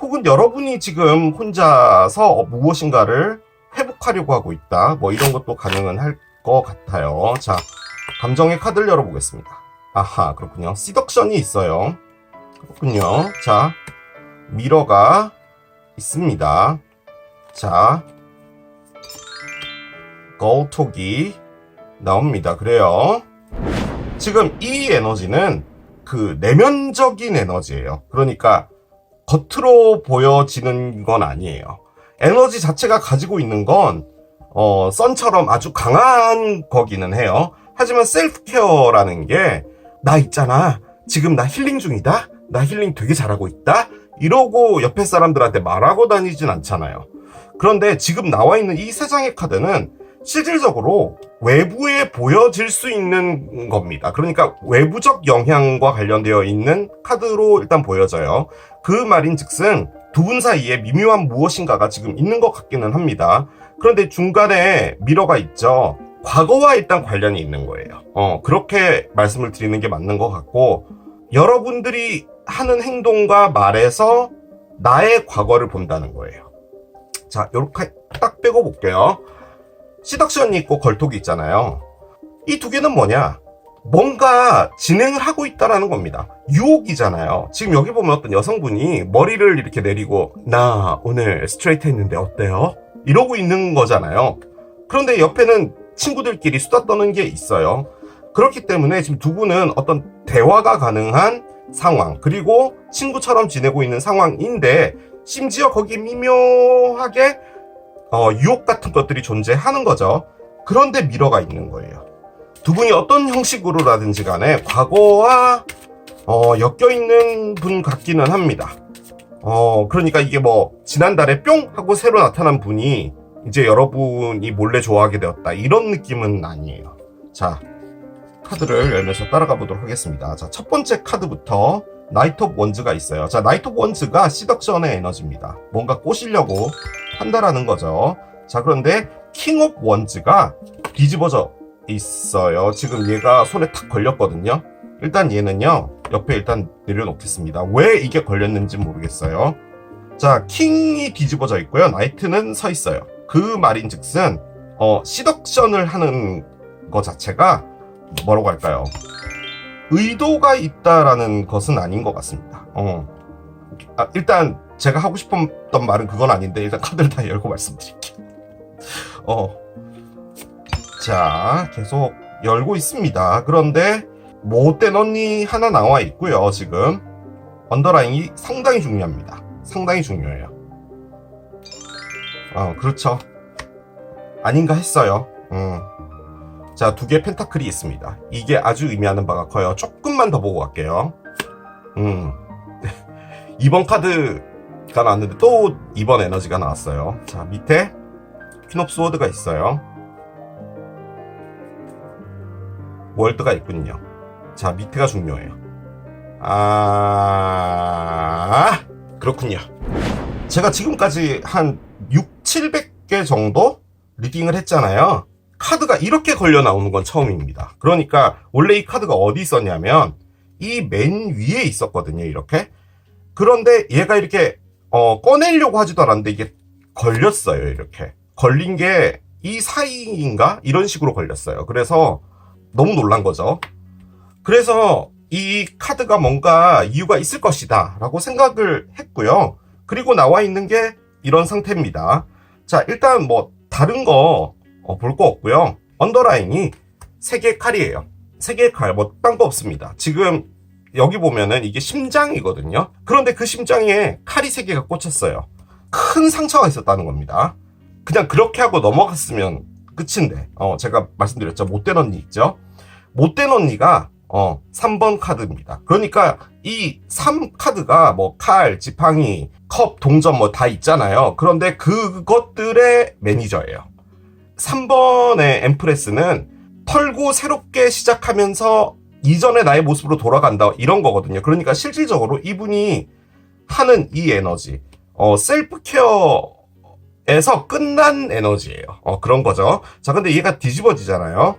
혹은 여러분이 지금 혼자서 무엇인가를 회복하려고 하고 있다, 뭐 이런 것도 가능은 할 것 같아요. 자, 감정의 카드를 열어보겠습니다. 아하, 그렇군요. 시덕션이 있어요. 그렇군요. 자, 미러가 있습니다. 자, 거울톡이 나옵니다. 그래요. 지금 이 에너지는 그 내면적인 에너지예요. 그러니까 겉으로 보여지는 건 아니에요. 에너지 자체가 가지고 있는 건 선처럼 아주 강한 거기는 해요. 하지만 셀프 케어라는 게, 나 있잖아, 지금 나 힐링 중이다, 나 힐링 되게 잘하고 있다, 이러고 옆에 사람들한테 말하고 다니진 않잖아요. 그런데 지금 나와 있는 이 세 장의 카드는 실질적으로 외부에 보여질 수 있는 겁니다. 그러니까 외부적 영향과 관련되어 있는 카드로 일단 보여져요. 그 말인즉슨 두 분 사이에 미묘한 무엇인가가 지금 있는 것 같기는 합니다. 그런데 중간에 미러가 있죠. 과거와 일단 관련이 있는 거예요. 그렇게 말씀을 드리는 게 맞는 것 같고, 여러분들이 하는 행동과 말에서 나의 과거를 본다는 거예요. 자, 요렇게 딱 빼고 볼게요. 시덕션이 있고 걸톡이 있잖아요. 이 두 개는 뭐냐? 뭔가 진행을 하고 있다라는 겁니다. 유혹이잖아요. 지금 여기 보면 어떤 여성분이 머리를 이렇게 내리고, 나 오늘 스트레이트 했는데 어때요? 이러고 있는 거잖아요. 그런데 옆에는 친구들끼리 수다 떠는 게 있어요. 그렇기 때문에 지금 두 분은 어떤 대화가 가능한 상황, 그리고 친구처럼 지내고 있는 상황인데, 심지어 거기에 미묘하게 유혹 같은 것들이 존재하는 거죠. 그런데 미러가 있는 거예요. 두 분이 어떤 형식으로라든지 간에 과거와 엮여있는 분 같기는 합니다. 그러니까 이게 뭐 지난달에 뿅 하고 새로 나타난 분이 이제 여러분이 몰래 좋아하게 되었다, 이런 느낌은 아니에요. 자, 카드를 열면서 따라가 보도록 하겠습니다. 자, 첫 번째 카드부터 나이트 오브 원즈가 있어요. 자, 나이트 오브 원즈가 시덕션의 에너지입니다. 뭔가 꼬시려고 한다라는 거죠. 자, 그런데 킹 오브 원즈가 뒤집어져 있어요. 지금 얘가 손에 탁 걸렸거든요. 일단 얘는요, 옆에 일단 내려놓겠습니다. 왜 이게 걸렸는지 모르겠어요. 자, 킹이 뒤집어져 있고요, 나이트는 서 있어요. 그 말인즉슨 시덕션을 하는 거 자체가 뭐라고 할까요? 의도가 있다라는 것은 아닌 것 같습니다. 일단 제가 하고 싶었던 말은 그건 아닌데, 일단 카드를 다 열고 말씀드릴게요. 자, 계속 열고 있습니다. 그런데 못된 언니 하나 나와 있고요. 지금 언더라인이 상당히 중요합니다. 상당히 중요해요. 그렇죠. 아닌가 했어요. 자, 두 개의 펜타클이 있습니다. 이게 아주 의미하는 바가 커요. 조금만 더 보고 갈게요. 이번 카드 나왔는데 또 2번 에너지가 나왔어요. 자, 밑에 퀸 오브 소드가 있어요. 월드가 있군요. 자, 밑에가 중요해요. 그렇군요. 제가 지금까지 한 700개 정도 리딩을 했잖아요. 카드가 이렇게 걸려 나오는 건 처음입니다. 그러니까 원래 이 카드가 어디 있었냐면 이 맨 위에 있었거든요. 이렇게. 그런데 얘가 이렇게 꺼내려고 하지도 않았는데 이게 걸렸어요. 이렇게. 걸린 게 이 사이인가? 이런 식으로 걸렸어요. 그래서 너무 놀란 거죠. 그래서 이 카드가 뭔가 이유가 있을 것이다 라고 생각을 했고요. 그리고 나와 있는 게 이런 상태입니다. 자, 일단 뭐 다른 거 볼 거 없고요. 언더라인이 3개의 칼이에요. 3개의 칼, 뭐 딴 거 없습니다. 지금 여기 보면은 이게 심장이거든요. 그런데 그 심장에 칼이 3개가 꽂혔어요. 큰 상처가 있었다는 겁니다. 그냥 그렇게 하고 넘어갔으면 끝인데, 제가 말씀드렸죠. 못된 언니 있죠? 못된 언니가 3번 카드입니다. 그러니까 이 3카드가 뭐 칼, 지팡이, 컵, 동전 뭐 다 있잖아요. 그런데 그것들의 매니저예요. 3번의 엠프레스는 털고 새롭게 시작하면서 이전의 나의 모습으로 돌아간다 이런 거거든요. 그러니까 실질적으로 이분이 하는 이 에너지 셀프케어에서 끝난 에너지예요. 그런 거죠. 자, 근데 얘가 뒤집어지잖아요.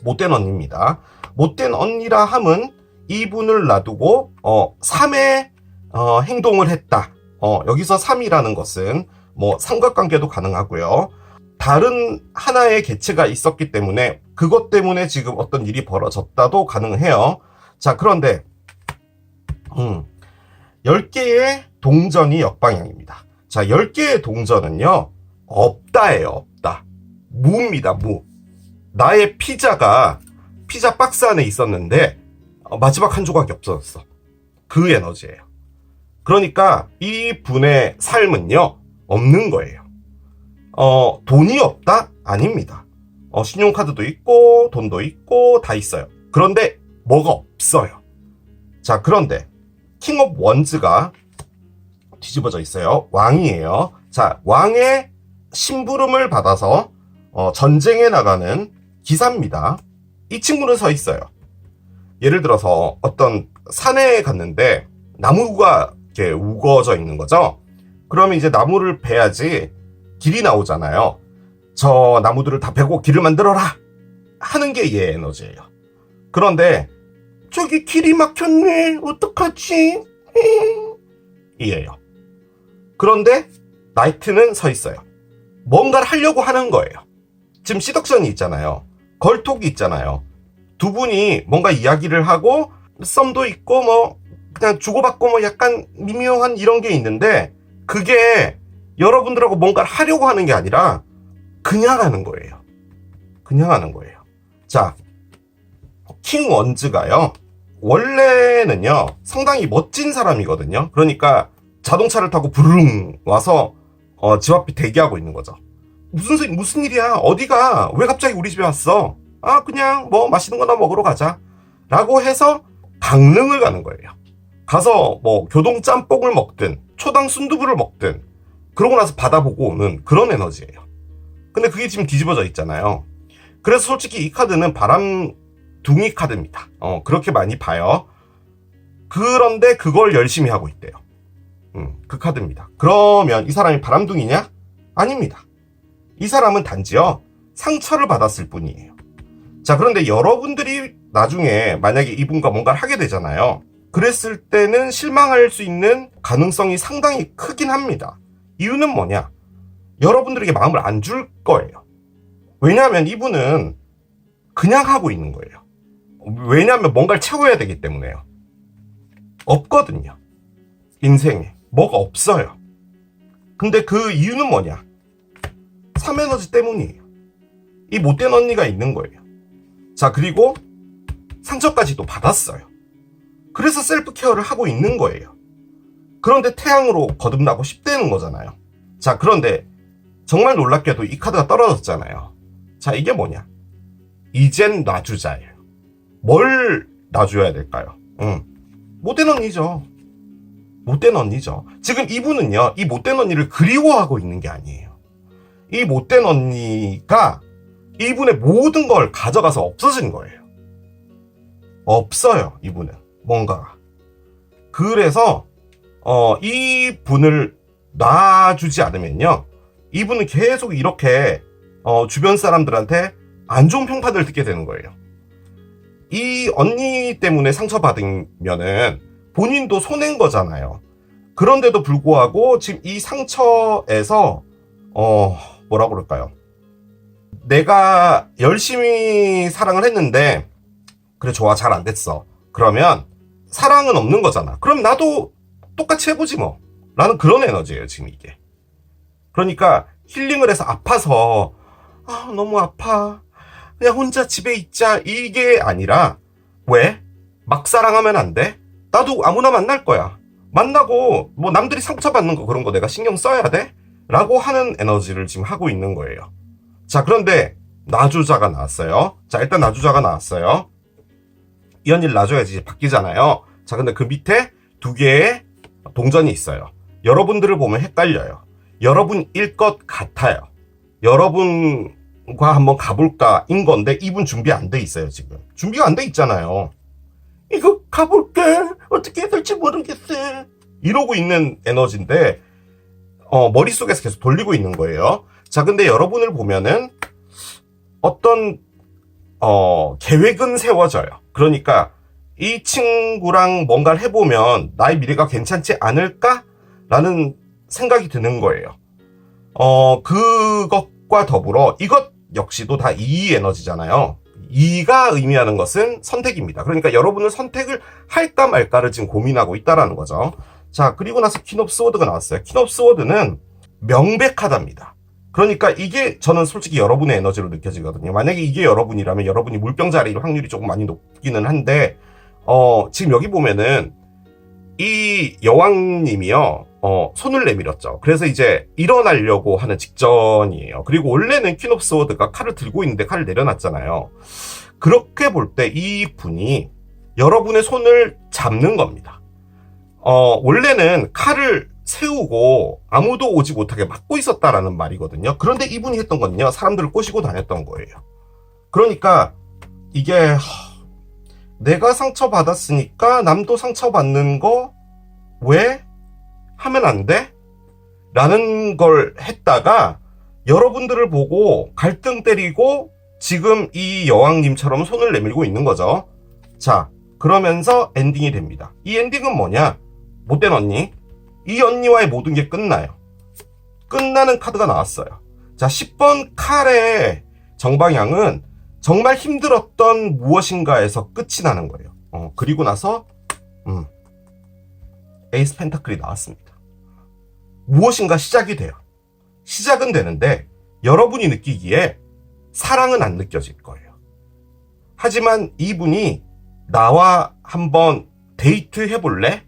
못된 언니입니다. 못된 언니라 함은 이분을 놔두고 3의 행동을 했다. 여기서 3이라는 것은 뭐 삼각관계도 가능하고요. 다른 하나의 개체가 있었기 때문에 그것 때문에 지금 어떤 일이 벌어졌다도 가능해요. 자, 그런데 10개의 동전이 역방향입니다. 자, 10개의 동전은요. 없다예요. 없다. 무입니다. 무. 나의 피자가 피자 박스 안에 있었는데 마지막 한 조각이 없어졌어. 그 에너지예요. 그러니까 이 분의 삶은요. 없는 거예요. 돈이 없다? 아닙니다. 신용카드도 있고 돈도 있고 다 있어요. 그런데 뭐가 없어요. 자, 그런데 킹 오브 원즈가 뒤집어져 있어요. 왕이에요. 자, 왕의 심부름을 받아서 전쟁에 나가는 기사입니다. 이 친구는 서 있어요. 예를 들어서 어떤 산에 갔는데 나무가 이렇게 우거져 있는 거죠. 그러면 이제 나무를 베야지 길이 나오잖아요. 저 나무들을 다 베고 길을 만들어라 하는 게 얘 에너지예요. 그런데 저기 길이 막혔네 어떡하지? 이에요. 그런데 나이트는 서 있어요. 뭔가를 하려고 하는 거예요. 지금 시덕션이 있잖아요. 걸톡이 있잖아요. 두 분이 뭔가 이야기를 하고 썸도 있고 뭐 그냥 주고받고 뭐 약간 미묘한 이런 게 있는데 그게 여러분들하고 뭔가를 하려고 하는 게 아니라 그냥 하는 거예요. 그냥 하는 거예요. 자, 킹 원즈가요. 원래는요. 상당히 멋진 사람이거든요. 그러니까 자동차를 타고 부르릉 와서 집 앞에 대기하고 있는 거죠. 무슨 일이야? 어디가? 왜 갑자기 우리 집에 왔어? 그냥 뭐 맛있는 거나 먹으러 가자. 라고 해서 강릉을 가는 거예요. 가서 뭐 교동 짬뽕을 먹든 초당 순두부를 먹든 그러고 나서 받아보고 오는 그런 에너지예요. 근데 그게 지금 뒤집어져 있잖아요. 그래서 솔직히 이 카드는 바람둥이 카드입니다. 그렇게 많이 봐요. 그런데 그걸 열심히 하고 있대요. 그 카드입니다. 그러면 이 사람이 바람둥이냐? 아닙니다. 이 사람은 단지요. 상처를 받았을 뿐이에요. 자, 그런데 여러분들이 나중에 만약에 이분과 뭔가를 하게 되잖아요. 그랬을 때는 실망할 수 있는 가능성이 상당히 크긴 합니다. 이유는 뭐냐? 여러분들에게 마음을 안 줄 거예요. 왜냐하면 이분은 그냥 하고 있는 거예요. 왜냐하면 뭔가를 채워야 되기 때문에요. 없거든요. 인생에. 뭐가 없어요. 근데 그 이유는 뭐냐? 3에너지 때문이에요. 이 못된 언니가 있는 거예요. 자, 그리고 상처까지도 받았어요. 그래서 셀프 케어를 하고 있는 거예요. 그런데 태양으로 거듭나고 싶다는 거잖아요. 자, 그런데 정말 놀랍게도 이 카드가 떨어졌잖아요. 자, 이게 뭐냐? 이젠 놔주자예요. 뭘 놔줘야 될까요? 못된 언니죠. 못된 언니죠. 지금 이분은요, 이 못된 언니를 그리워하고 있는 게 아니에요. 이 못된 언니가 이분의 모든 걸 가져가서 없어진 거예요. 없어요, 이분은. 뭔가가. 그래서 이 분을 놔주지 않으면요, 이분은 계속 이렇게 주변 사람들한테 안 좋은 평판을 듣게 되는 거예요. 이 언니 때문에 상처받으면은 본인도 손해인 거잖아요. 그런데도 불구하고 지금 이 상처에서 뭐라 그럴까요? 내가 열심히 사랑을 했는데 그래, 좋아, 잘 안 됐어. 그러면 사랑은 없는 거잖아. 그럼 나도 똑같이 해보지 뭐 라는 그런 에너지예요, 지금 이게. 그러니까 힐링을 해서 아파서 너무 아파, 그냥 혼자 집에 있자, 이게 아니라, 왜? 막 사랑하면 안 돼? 나도 아무나 만날 거야. 만나고 뭐 남들이 상처받는 거 그런 거 내가 신경 써야 돼? 라고 하는 에너지를 지금 하고 있는 거예요. 자, 그런데 놔주자가 나왔어요. 자, 일단 놔주자가 나왔어요. 이 언니를 놔줘야지 이제 바뀌잖아요. 자, 근데 그 밑에 두 개의 동전이 있어요. 여러분들을 보면 헷갈려요. 여러분일 것 같아요. 여러분과 한번 가볼까 인 건데 이분 준비 안 돼 있어요. 지금 준비가 안 돼 있잖아요. 이거 가볼게, 어떻게 해야 될지 모르겠어, 이러고 있는 에너지인데 머릿속에서 계속 돌리고 있는 거예요. 자, 근데 여러분을 보면은 어떤 계획은 세워져요. 그러니까 이 친구랑 뭔가를 해보면 나의 미래가 괜찮지 않을까? 라는 생각이 드는 거예요. 그것과 더불어 이것 역시도 다 이 에너지잖아요. 이가 의미하는 것은 선택입니다. 그러니까 여러분은 선택을 할까 말까를 지금 고민하고 있다라는 거죠. 자, 그리고 나서 퀸 오브 스워드가 나왔어요. 퀸 오브 스워드는 명백하답니다. 그러니까 이게 저는 솔직히 여러분의 에너지로 느껴지거든요. 만약에 이게 여러분이라면 여러분이 물병 자리일 확률이 조금 많이 높기는 한데 지금 여기 보면은 이 여왕님이요, 손을 내밀었죠. 그래서 이제 일어나려고 하는 직전이에요. 그리고 원래는 퀸 오브 스워드가 칼을 들고 있는데 칼을 내려놨잖아요. 그렇게 볼 때 이 분이 여러분의 손을 잡는 겁니다. 원래는 칼을 세우고 아무도 오지 못하게 막고 있었다라는 말이거든요. 그런데 이분이 했던 건요, 사람들을 꼬시고 다녔던 거예요. 그러니까 이게 내가 상처받았으니까 남도 상처받는 거 왜 하면 안 돼? 라는 걸 했다가 여러분들을 보고 갈등 때리고 지금 이 여왕님처럼 손을 내밀고 있는 거죠. 자, 그러면서 엔딩이 됩니다. 이 엔딩은 뭐냐? 못된 언니. 이 언니와의 모든 게 끝나요. 끝나는 카드가 나왔어요. 자, 10번 칼의 정방향은 정말 힘들었던 무엇인가에서 끝이 나는 거예요. 그리고 나서 에이스 펜타클이 나왔습니다. 무엇인가 시작이 돼요. 시작은 되는데 여러분이 느끼기에 사랑은 안 느껴질 거예요. 하지만 이분이 나와 한번 데이트 해볼래?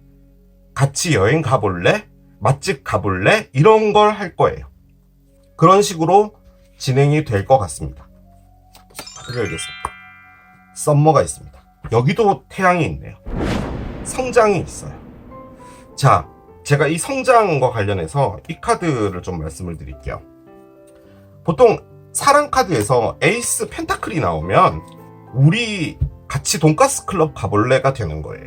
같이 여행 가볼래? 맛집 가볼래? 이런 걸 할 거예요. 그런 식으로 진행이 될 것 같습니다. 카드를 열겠습니다. 썸머가 있습니다. 여기도 태양이 있네요. 성장이 있어요. 자, 제가 이 성장과 관련해서 이 카드를 좀 말씀을 드릴게요. 보통 사랑 카드에서 에이스 펜타클이 나오면 우리 같이 돈가스 클럽 가볼래가 되는 거예요.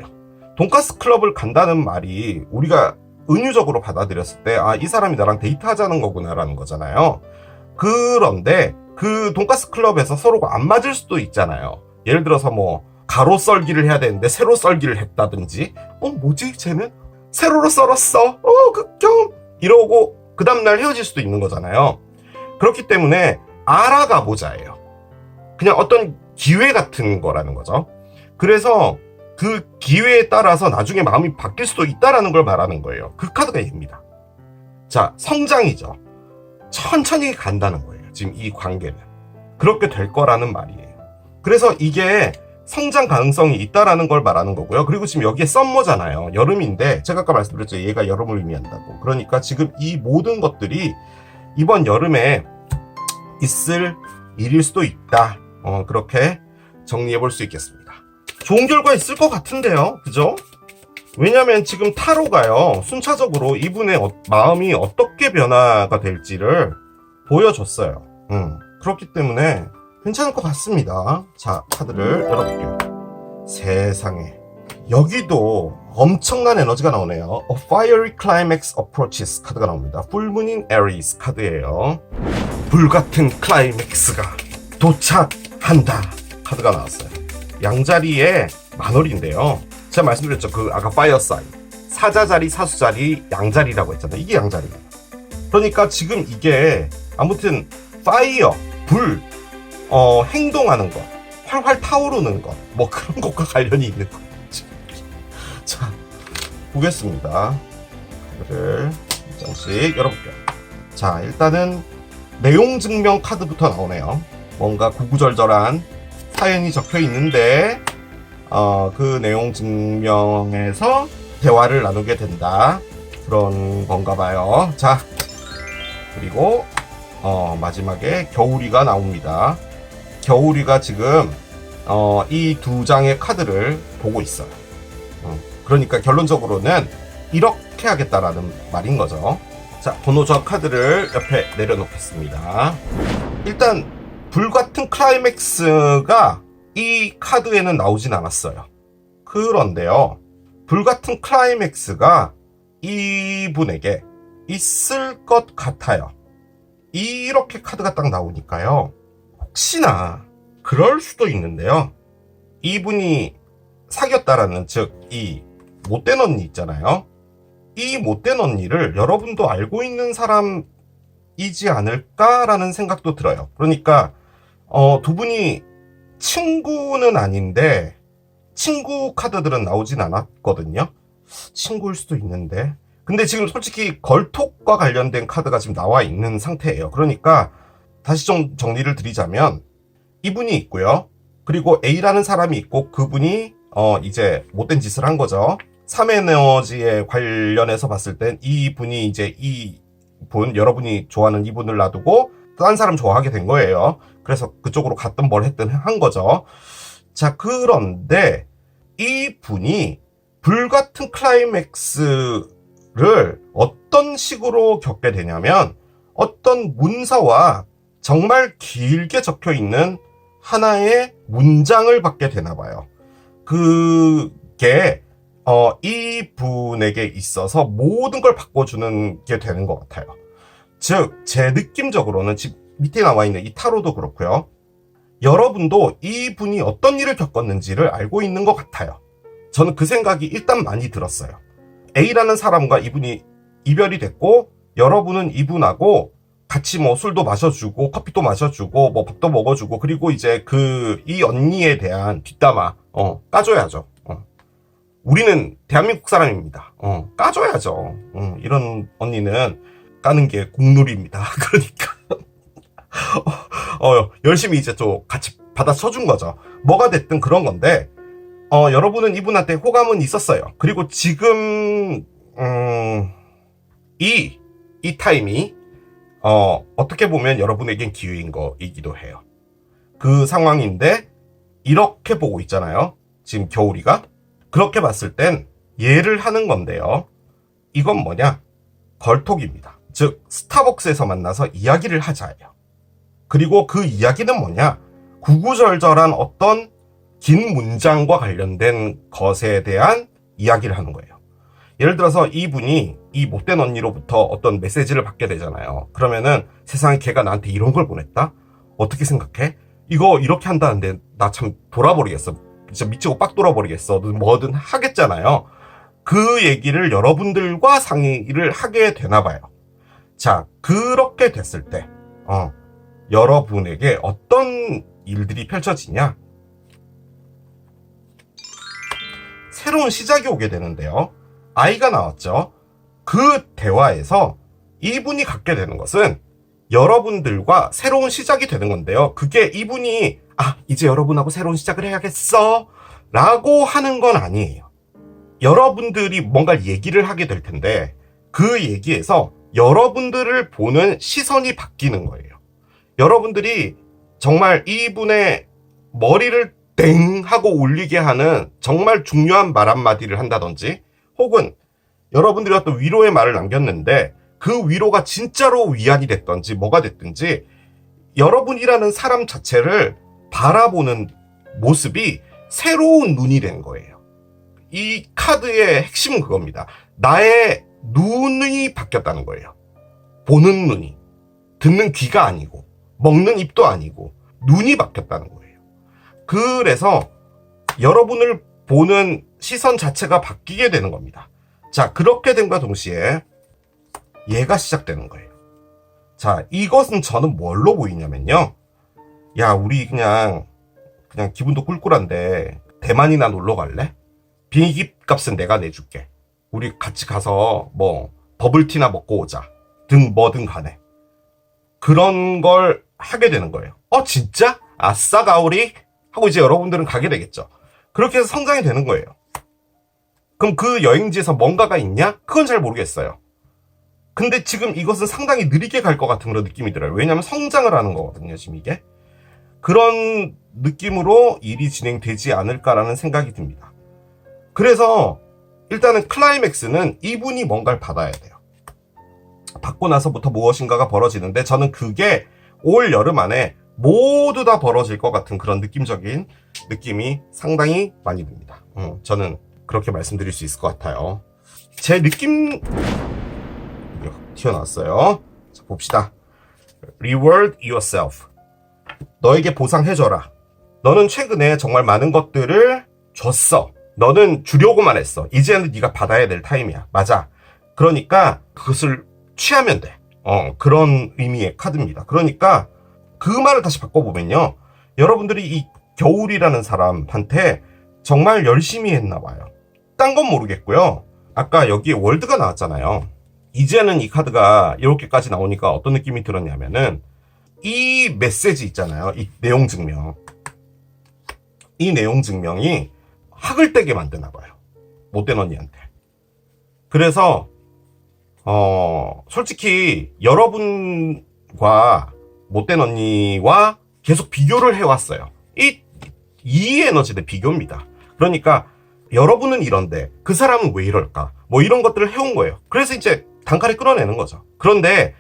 돈가스 클럽을 간다는 말이 우리가 은유적으로 받아들였을 때 이 사람이 나랑 데이트하자는 거구나라는 거잖아요. 그런데 그 돈가스 클럽에서 서로가 안 맞을 수도 있잖아요. 예를 들어서 뭐 가로 썰기를 해야 되는데 세로 썰기를 했다든지, 뭐지 쟤는 세로로 썰었어, 극혐, 이러고 그 다음날 헤어질 수도 있는 거잖아요. 그렇기 때문에 알아가 보자예요. 그냥 어떤 기회 같은 거라는 거죠. 그래서 그 기회에 따라서 나중에 마음이 바뀔 수도 있다라는 걸 말하는 거예요. 그 카드가 얘입니다. 자, 성장이죠. 천천히 간다는 거예요. 지금 이 관계는 그렇게 될 거라는 말이에요. 그래서 이게 성장 가능성이 있다라는 걸 말하는 거고요. 그리고 지금 여기에 썸머잖아요. 여름인데 제가 아까 말씀드렸죠. 얘가 여름을 의미한다고. 그러니까 지금 이 모든 것들이 이번 여름에 있을 일일 수도 있다. 그렇게 정리해 볼 수 있겠습니다. 좋은 결과 있을 것 같은데요. 그죠? 왜냐면 지금 타로가요, 순차적으로 이분의 마음이 어떻게 변화가 될지를 보여줬어요. 그렇기 때문에 괜찮을 것 같습니다. 자, 카드를 열어볼게요. 세상에. 여기도 엄청난 에너지가 나오네요. A Fiery Climax Approaches 카드가 나옵니다. Full-Mooning Aries 카드예요. 불같은 클라이맥스가 도착한다 카드가 나왔어요. 양자리에 만월인데요. 제가 말씀드렸죠. 그 아까 파이어 사인. 사자자리, 사수자리, 양자리라고 했잖아요. 이게 양자리예요. 그러니까 지금 이게 아무튼 파이어, 불, 행동하는 것, 활활 타오르는 것, 뭐 그런 것과 관련이 있는 거예요. 자, 보겠습니다. 카드를 한 장씩 열어볼게요. 자, 일단은 내용 증명 카드부터 나오네요. 뭔가 구구절절한 사연이 적혀 있는데, 그 내용 증명에서 대화를 나누게 된다. 그런 건가 봐요. 자, 그리고, 마지막에 겨울이가 나옵니다. 겨울이가 지금, 이 두 장의 카드를 보고 있어요. 그러니까 결론적으로는 이렇게 하겠다라는 말인 거죠. 자, 번호적 카드를 옆에 내려놓겠습니다. 일단 불같은 클라이맥스가 이 카드에는 나오진 않았어요. 그런데요, 불같은 클라이맥스가 이분에게 있을 것 같아요. 이렇게 카드가 딱 나오니까요, 혹시나 그럴 수도 있는데요, 이분이 사귀었다라는, 즉 이 못된 언니 있잖아요. 이 못된 언니를 여러분도 알고 있는 사람이지 않을까라는 생각도 들어요. 그러니까 두 분이 친구는 아닌데, 친구 카드들은 나오진 않았거든요. 친구일 수도 있는데, 근데 지금 솔직히 걸톡과 관련된 카드가 지금 나와 있는 상태예요. 그러니까 다시 좀 정리를 드리자면, 이분이 있고요, 그리고 A라는 사람이 있고, 그분이 이제 못된 짓을 한 거죠. 3에너지에 관련해서 봤을 땐 이분이 이제 여러분이 좋아하는 이분을 놔두고 딴 사람 좋아하게 된 거예요. 그래서 그쪽으로 갔든 뭘 했든 한 거죠. 자, 그런데 이분이 불같은 클라이맥스를 어떤 식으로 겪게 되냐면, 어떤 문서와 정말 길게 적혀 있는 하나의 문장을 받게 되나 봐요. 그게 이분에게 있어서 모든 걸 바꿔주는 게 되는 것 같아요. 즉, 제 느낌적으로는 지금 밑에 나와 있는 이 타로도 그렇고요, 여러분도 이분이 어떤 일을 겪었는지를 알고 있는 것 같아요. 저는 그 생각이 일단 많이 들었어요. A라는 사람과 이분이 이별이 됐고, 여러분은 이분하고 같이 뭐 술도 마셔주고 커피도 마셔주고 뭐 밥도 먹어주고, 그리고 이제 이 언니에 대한 뒷담화 까줘야죠. 우리는 대한민국 사람입니다. 까줘야죠. 이런 언니는 까는 게 국룰입니다. 그러니까 열심히 이제 또 같이 받아쳐준 거죠. 뭐가 됐든 그런 건데, 여러분은 이분한테 호감은 있었어요. 그리고 지금 이 타임이 어떻게 보면 여러분에겐 기회인 거이기도 해요. 그 상황인데 이렇게 보고 있잖아요. 지금 겨울이가. 그렇게 봤을 땐 예를 하는 건데요. 이건 뭐냐? 걸톡입니다. 즉, 스타벅스에서 만나서 이야기를 하자예요. 그리고 그 이야기는 뭐냐? 구구절절한 어떤 긴 문장과 관련된 것에 대한 이야기를 하는 거예요. 예를 들어서 이분이 이 못된 언니로부터 어떤 메시지를 받게 되잖아요. 그러면은 세상에 걔가 나한테 이런 걸 보냈다? 어떻게 생각해? 이거 이렇게 한다는데 나 참 돌아버리겠어. 진짜 미치고 빡 돌아버리겠어. 뭐든 하겠잖아요. 그 얘기를 여러분들과 상의를 하게 되나 봐요. 자, 그렇게 됐을 때 여러분에게 어떤 일들이 펼쳐지냐? 새로운 시작이 오게 되는데요. 아이가 나왔죠. 그 대화에서 이분이 갖게 되는 것은 여러분들과 새로운 시작이 되는 건데요. 그게 이분이 이제 여러분하고 새로운 시작을 해야겠어 라고 하는 건 아니에요. 여러분들이 뭔가 얘기를 하게 될 텐데, 그 얘기에서 여러분들을 보는 시선이 바뀌는 거예요. 여러분들이 정말 이분의 머리를 땡 하고 울리게 하는 정말 중요한 말 한마디를 한다든지, 혹은 여러분들이 어떤 위로의 말을 남겼는데 그 위로가 진짜로 위안이 됐던지 뭐가 됐든지 여러분이라는 사람 자체를 바라보는 모습이 새로운 눈이 된 거예요. 이 카드의 핵심은 그겁니다. 나의 눈이 바뀌었다는 거예요. 보는 눈이. 듣는 귀가 아니고 먹는 입도 아니고 눈이 바뀌었다는 거예요. 그래서 여러분을 보는 시선 자체가 바뀌게 되는 겁니다. 자, 그렇게 됨과 동시에 얘가 시작되는 거예요. 자, 이것은 저는 뭘로 보이냐면요. 야, 우리 그냥 기분도 꿀꿀한데 대만이나 놀러 갈래? 비행기 값은 내가 내줄게. 우리 같이 가서 뭐 버블티나 먹고 오자. 뭐든 간에. 그런 걸 하게 되는 거예요. 진짜? 아싸 가오리? 하고 이제 여러분들은 가게 되겠죠. 그렇게 해서 성장이 되는 거예요. 그럼 그 여행지에서 뭔가가 있냐? 그건 잘 모르겠어요. 근데 지금 이것은 상당히 느리게 갈 것 같은 그런 느낌이 들어요. 왜냐하면 성장을 하는 거거든요, 지금 이게. 그런 느낌으로 일이 진행되지 않을까라는 생각이 듭니다. 그래서 일단은 클라이맥스는 이분이 뭔가를 받아야 돼요. 받고 나서부터 무엇인가가 벌어지는데 저는 그게 올 여름 안에 모두 다 벌어질 것 같은 그런 느낌적인 느낌이 상당히 많이 듭니다. 저는 그렇게 말씀드릴 수 있을 것 같아요. 제 느낌 튀어나왔어요. 자, 봅시다. Reward yourself. 너에게 보상해줘라. 너는 최근에 정말 많은 것들을 줬어. 너는 주려고만 했어. 이제는 네가 받아야 될 타임이야. 맞아. 그러니까 그것을 취하면 돼. 그런 의미의 카드입니다. 그러니까 그 말을 다시 바꿔보면요. 여러분들이 이 겨울이라는 사람한테 정말 열심히 했나 봐요. 딴 건 모르겠고요. 아까 여기에 월드가 나왔잖아요. 이제는 이 카드가 이렇게까지 나오니까 어떤 느낌이 들었냐면은 이 메시지 있잖아요. 이 내용 증명. 이 내용 증명이 학을 떼게 만드나 봐요. 못된 언니한테. 그래서 솔직히 여러분과 못된 언니와 계속 비교를 해왔어요. 이 에너지의 비교입니다. 그러니까 여러분은 이런데 그 사람은 왜 이럴까? 뭐 이런 것들을 해온 거예요. 그래서 이제 단칼에 끌어내는 거죠. 그런데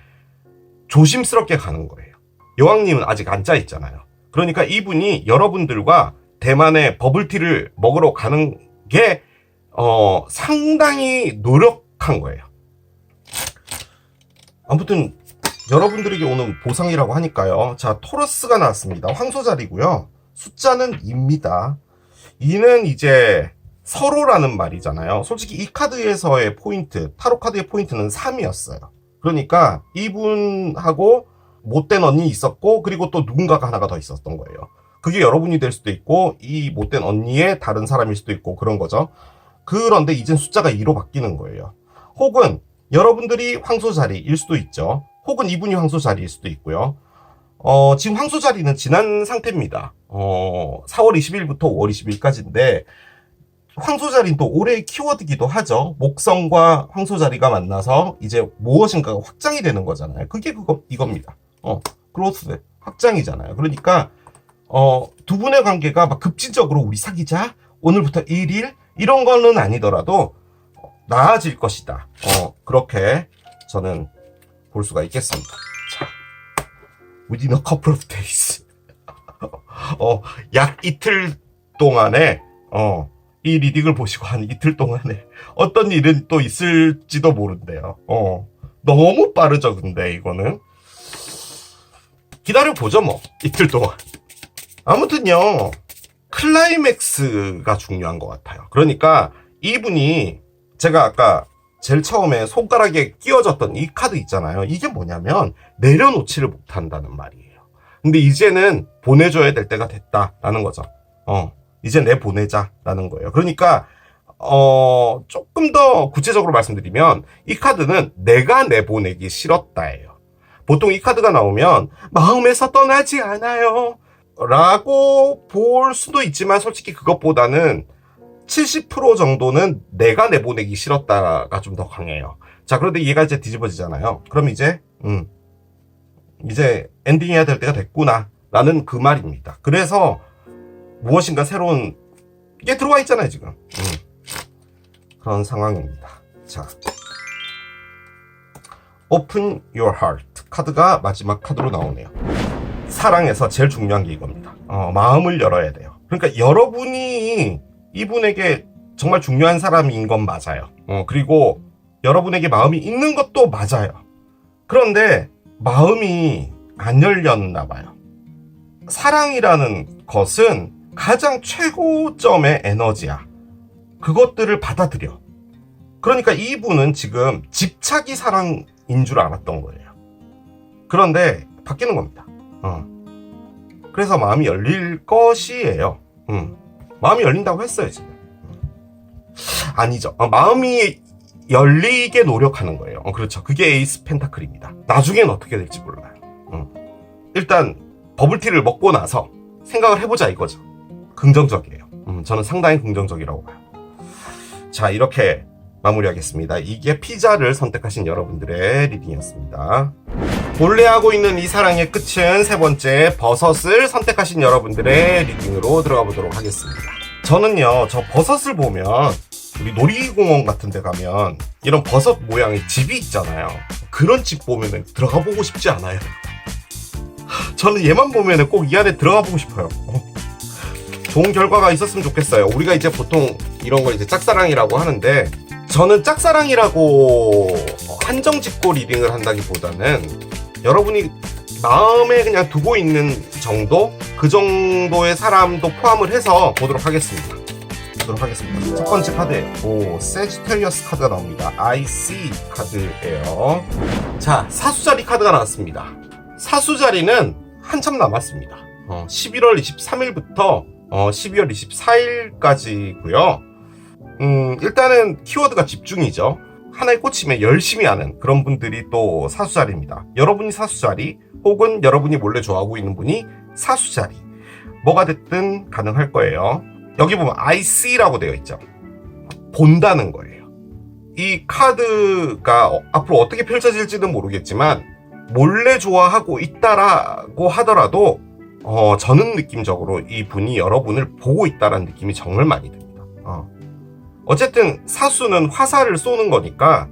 조심스럽게 가는 거예요. 여왕님은 아직 앉아 있잖아요. 그러니까 이분이 여러분들과 대만의 버블티를 먹으러 가는 게 상당히 노력한 거예요. 아무튼 여러분들에게 오는 보상이라고 하니까요. 자, 토러스가 나왔습니다. 황소자리고요. 숫자는 2입니다. 2는 이제 서로라는 말이잖아요. 솔직히 이 카드에서의 포인트, 타로 카드의 포인트는 3이었어요. 그러니까 이분하고 못된 언니 있었고, 그리고 또 누군가가 하나가 더 있었던 거예요. 그게 여러분이 될 수도 있고, 이 못된 언니의 다른 사람일 수도 있고, 그런 거죠. 그런데 이젠 숫자가 2로 바뀌는 거예요. 혹은 여러분들이 황소자리일 수도 있죠. 혹은 이분이 황소자리일 수도 있고요. 지금 황소자리는 지난 상태입니다. 4월 20일부터 5월 20일까지인데, 황소자리는 또 올해의 키워드기도 하죠. 목성과 황소자리가 만나서 이제 무엇인가가 확장이 되는 거잖아요. 그게 이겁니다. 그로스, 확장이잖아요. 그러니까, 두 분의 관계가 막 급진적으로 우리 사귀자, 오늘부터 1일, 이런 거는 아니더라도 나아질 것이다. 그렇게 저는 볼 수가 있겠습니다. 자, within a couple of days. 약 이틀 동안에, 이 리딩을 보시고 한 이틀 동안에 어떤 일은 또 있을지도 모른대요. 너무 빠르죠, 근데 이거는. 기다려보죠, 뭐. 이틀 동안. 아무튼요, 클라이맥스가 중요한 것 같아요. 그러니까 이분이 제가 아까 제일 처음에 손가락에 끼워졌던 이 카드 있잖아요. 이게 뭐냐면 내려놓지를 못한다는 말이에요. 근데 이제는 보내줘야 될 때가 됐다라는 거죠. 이제 내보내자라는 거예요. 그러니까 조금 더 구체적으로 말씀드리면 이 카드는 내가 내보내기 싫었다예요. 보통 이 카드가 나오면 마음에서 떠나지 않아요 라고 볼 수도 있지만 솔직히 그것보다는 70% 정도는 내가 내보내기 싫었다가 좀 더 강해요. 자, 그런데 얘가 이제 뒤집어지잖아요. 그럼 이제 엔딩 해야 될 때가 됐구나 라는 그 말입니다. 그래서 무엇인가 새로운 게 들어와 있잖아요, 지금. 그런 상황입니다. 자, Open Your Heart 카드가 마지막 카드로 나오네요. 사랑에서 제일 중요한 게 이겁니다. 마음을 열어야 돼요. 그러니까 여러분이 이분에게 정말 중요한 사람인 건 맞아요. 그리고 여러분에게 마음이 있는 것도 맞아요. 그런데 마음이 안 열렸나 봐요. 사랑이라는 것은 가장 최고점의 에너지야. 그것들을 받아들여. 그러니까 이분은 지금 집착이 사랑인 줄 알았던 거예요. 그런데 바뀌는 겁니다. 그래서 마음이 열릴 것이에요. 마음이 열린다고 했어요, 지금. 아니죠. 마음이 열리게 노력하는 거예요. 그렇죠. 그게 에이스 펜타클입니다. 나중엔 어떻게 될지 몰라요. 일단 버블티를 먹고 나서 생각을 해보자 이거죠. 긍정적이에요. 저는 상당히 긍정적이라고 봐요. 자, 이렇게 마무리하겠습니다. 이게 피자를 선택하신 여러분들의 리딩이었습니다. 본래 하고 있는 이 사랑의 끝은 세 번째 버섯을 선택하신 여러분들의 리딩으로 들어가 보도록 하겠습니다. 저는요, 저 버섯을 보면 우리 놀이공원 같은 데 가면 이런 버섯 모양의 집이 있잖아요. 그런 집 보면 들어가 보고 싶지 않아요. 저는 얘만 보면 꼭 이 안에 들어가 보고 싶어요. 좋은 결과가 있었으면 좋겠어요. 우리가 이제 보통 이런 걸 이제 짝사랑이라고 하는데, 저는 짝사랑이라고 한정 짓고 리딩을 한다기보다는 여러분이 마음에 그냥 두고 있는 정도? 그 정도의 사람도 포함을 해서 보도록 하겠습니다. 첫 번째 카드, 세지테리어스 카드가 나옵니다. IC 카드예요. 자, 사수자리 카드가 나왔습니다. 사수자리는 한참 남았습니다. 11월 23일부터 12월 24일까지고요. 일단은 키워드가 집중이죠. 하나에 꽂히면 열심히 하는 그런 분들이 또 사수자리입니다. 여러분이 사수자리, 혹은 여러분이 몰래 좋아하고 있는 분이 사수자리, 뭐가 됐든 가능할 거예요. 여기 보면 IC라고 되어 있죠. 본다는 거예요. 이 카드가 앞으로 어떻게 펼쳐질지는 모르겠지만 몰래 좋아하고 있다라고 하더라도 저는 느낌적으로 이 분이 여러분을 보고 있다라는 느낌이 정말 많이 듭니다. 어쨌든 사수는 화살을 쏘는 거니까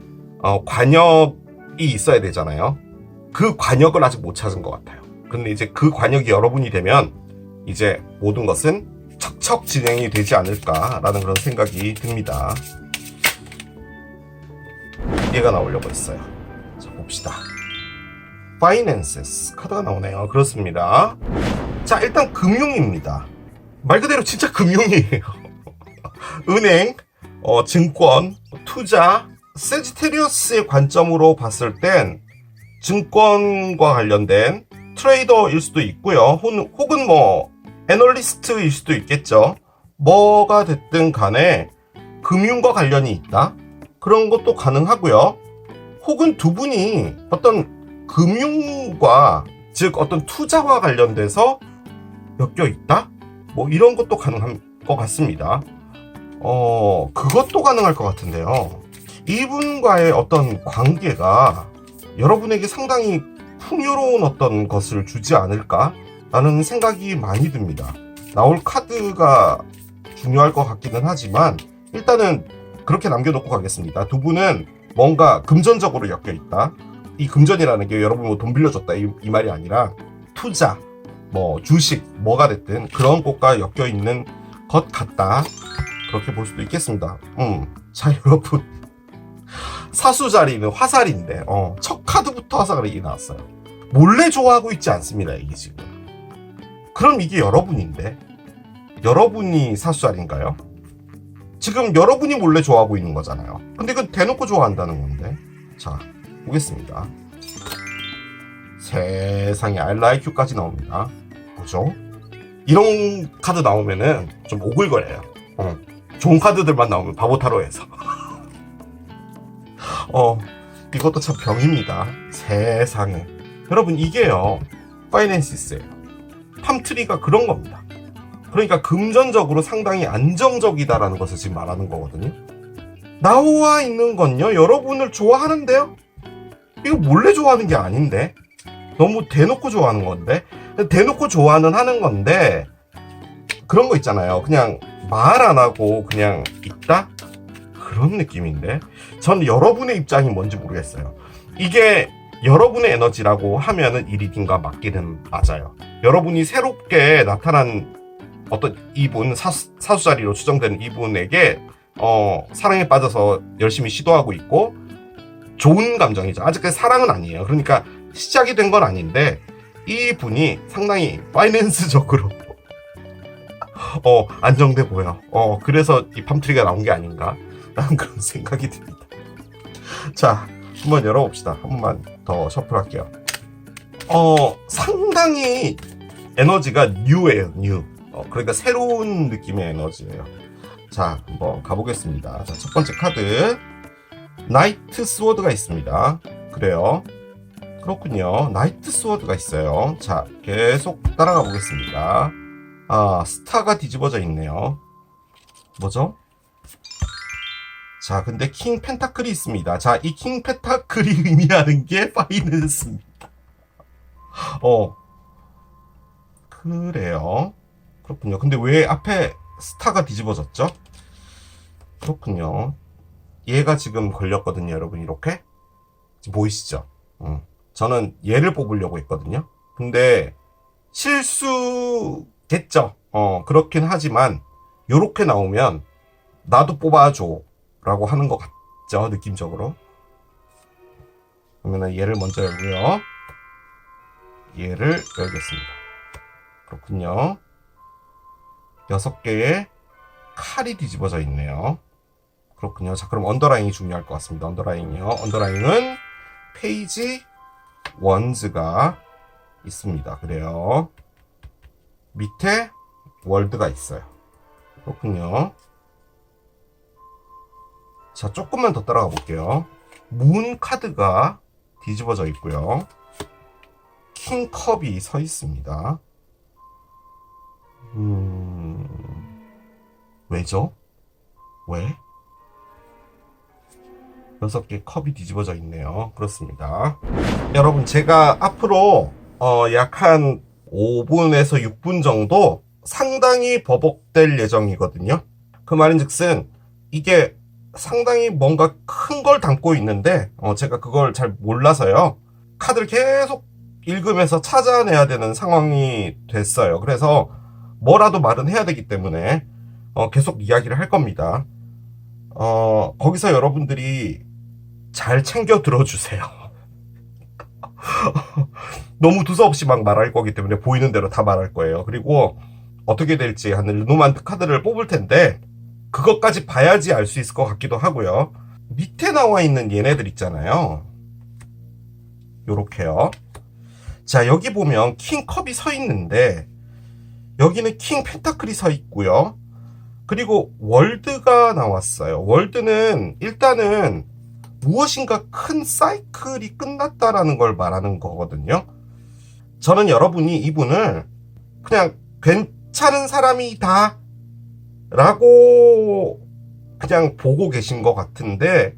관역이 있어야 되잖아요. 그 관역을 아직 못 찾은 것 같아요. 근데 이제 그 관역이 여러분이 되면 이제 모든 것은 척척 진행이 되지 않을까라는 그런 생각이 듭니다. 얘가 나오려고 했어요. 자, 봅시다. Finances 카드가 나오네요. 그렇습니다. 자, 일단 금융입니다. 말 그대로 진짜 금융이에요. 은행, 증권, 투자. 세지테리어스의 관점으로 봤을 땐 증권과 관련된 트레이더일 수도 있고요. 혹은 뭐 애널리스트일 수도 있겠죠. 뭐가 됐든 간에 금융과 관련이 있다, 그런 것도 가능하고요. 혹은 두 분이 어떤 금융과, 즉 어떤 투자와 관련돼서 엮여 있다, 뭐 이런 것도 가능할 것 같습니다. 그것도 가능할 것 같은데요. 이분과의 어떤 관계가 여러분에게 상당히 풍요로운 어떤 것을 주지 않을까 라는 생각이 많이 듭니다. 나올 카드가 중요할 것 같기는 하지만 일단은 그렇게 남겨놓고 가겠습니다. 두 분은 뭔가 금전적으로 엮여 있다. 이 금전이라는 게 여러분 뭐 돈 빌려줬다 이 말이 아니라 투자, 뭐 주식, 뭐가 됐든 그런 것과 엮여 있는 것 같다, 그렇게 볼 수도 있겠습니다. 자, 여러분, 사수자리는 화살인데 첫 카드부터 화살이 나왔어요. 몰래 좋아하고 있지 않습니다, 이게 지금. 그럼 이게 여러분인데, 여러분이 사수자리인가요? 지금 여러분이 몰래 좋아하고 있는 거잖아요. 근데 이건 대놓고 좋아한다는 건데. 자, 보겠습니다. 세상에, I like you까지 나옵니다. 그죠? 이런 카드 나오면은 좀 오글거려요. 좋은 카드들만 나오면 바보 타로에서. 이것도 참 병입니다. 세상에. 여러분, 이게요, 파이낸시스예요. 팜트리가 그런 겁니다. 그러니까 금전적으로 상당히 안정적이다라는 것을 지금 말하는 거거든요. 나와 있는 건요, 여러분을 좋아하는데요? 이거 몰래 좋아하는 게 아닌데? 너무 대놓고 좋아하는 건데? 대놓고 좋아는 하는 건데, 그런 거 있잖아요. 그냥 말 안 하고 그냥 있다? 그런 느낌인데 전 여러분의 입장이 뭔지 모르겠어요. 이게 여러분의 에너지라고 하면은 이 리딩과 맞기는 맞아요. 여러분이 새롭게 나타난 어떤 이분, 사수자리로 추정되는 이분에게 사랑에 빠져서 열심히 시도하고 있고 좋은 감정이죠. 아직까지 사랑은 아니에요. 그러니까 시작이 된 건 아닌데 이 분이 상당히 파이낸스적으로 안정돼 보여. 그래서 이 팜트리가 나온 게 아닌가 라는 그런 생각이 듭니다. 자, 한번 열어봅시다. 한 번만 더 셔플할게요. 상당히 에너지가 뉴예요. 뉴. 그러니까 새로운 느낌의 에너지예요. 자, 한번 가보겠습니다. 자, 첫 번째 카드 나이트 스워드가 있습니다. 그래요. 그렇군요. 나이트 스워드가 있어요. 자, 계속 따라가 보겠습니다. 스타가 뒤집어져 있네요. 뭐죠? 자, 근데 킹 펜타클이 있습니다. 자, 이 킹 펜타클이 의미하는 게 파이낸스입니다. 그래요. 그렇군요. 근데 왜 앞에 스타가 뒤집어졌죠? 그렇군요. 얘가 지금 걸렸거든요, 여러분. 이렇게 지금 보이시죠? 저는 얘를 뽑으려고 했거든요. 근데 실수겠죠. 그렇긴 하지만 요렇게 나오면 나도 뽑아줘 라고 하는 것 같죠, 느낌적으로. 그러면 얘를 먼저 열고요. 얘를 열겠습니다. 그렇군요. 6개의 칼이 뒤집어져 있네요. 그렇군요. 자, 그럼 언더라인이 중요할 것 같습니다. 언더라인이요. 언더라인은 페이지 원즈가 있습니다. 그래요. 밑에 월드가 있어요. 그렇군요. 자, 조금만 더 따라가 볼게요. 문 카드가 뒤집어져 있고요. 킹 컵이 서 있습니다. 왜죠? 왜? 6개 컵이 뒤집어져 있네요. 그렇습니다. 여러분, 제가 앞으로 약 한 5분에서 6분 정도 상당히 버벅될 예정이거든요. 그 말인즉슨 이게 상당히 뭔가 큰 걸 담고 있는데 제가 그걸 잘 몰라서요. 카드를 계속 읽으면서 찾아내야 되는 상황이 됐어요. 그래서 뭐라도 말은 해야 되기 때문에 계속 이야기를 할 겁니다. 거기서 여러분들이 잘 챙겨 들어주세요. 너무 두서없이 막 말할 거기 때문에 보이는 대로 다 말할 거예요. 그리고 어떻게 될지 하는 르노만트 카드를 뽑을 텐데 그것까지 봐야지 알 수 있을 것 같기도 하고요. 밑에 나와 있는 얘네들 있잖아요. 요렇게요. 자, 여기 보면 킹컵이 서 있는데 여기는 킹 펜타클이 서 있고요. 그리고 월드가 나왔어요. 월드는 일단은 무엇인가 큰 사이클이 끝났다라는 걸 말하는 거거든요. 저는 여러분이 이분을 그냥 괜찮은 사람이다 라고 그냥 보고 계신 것 같은데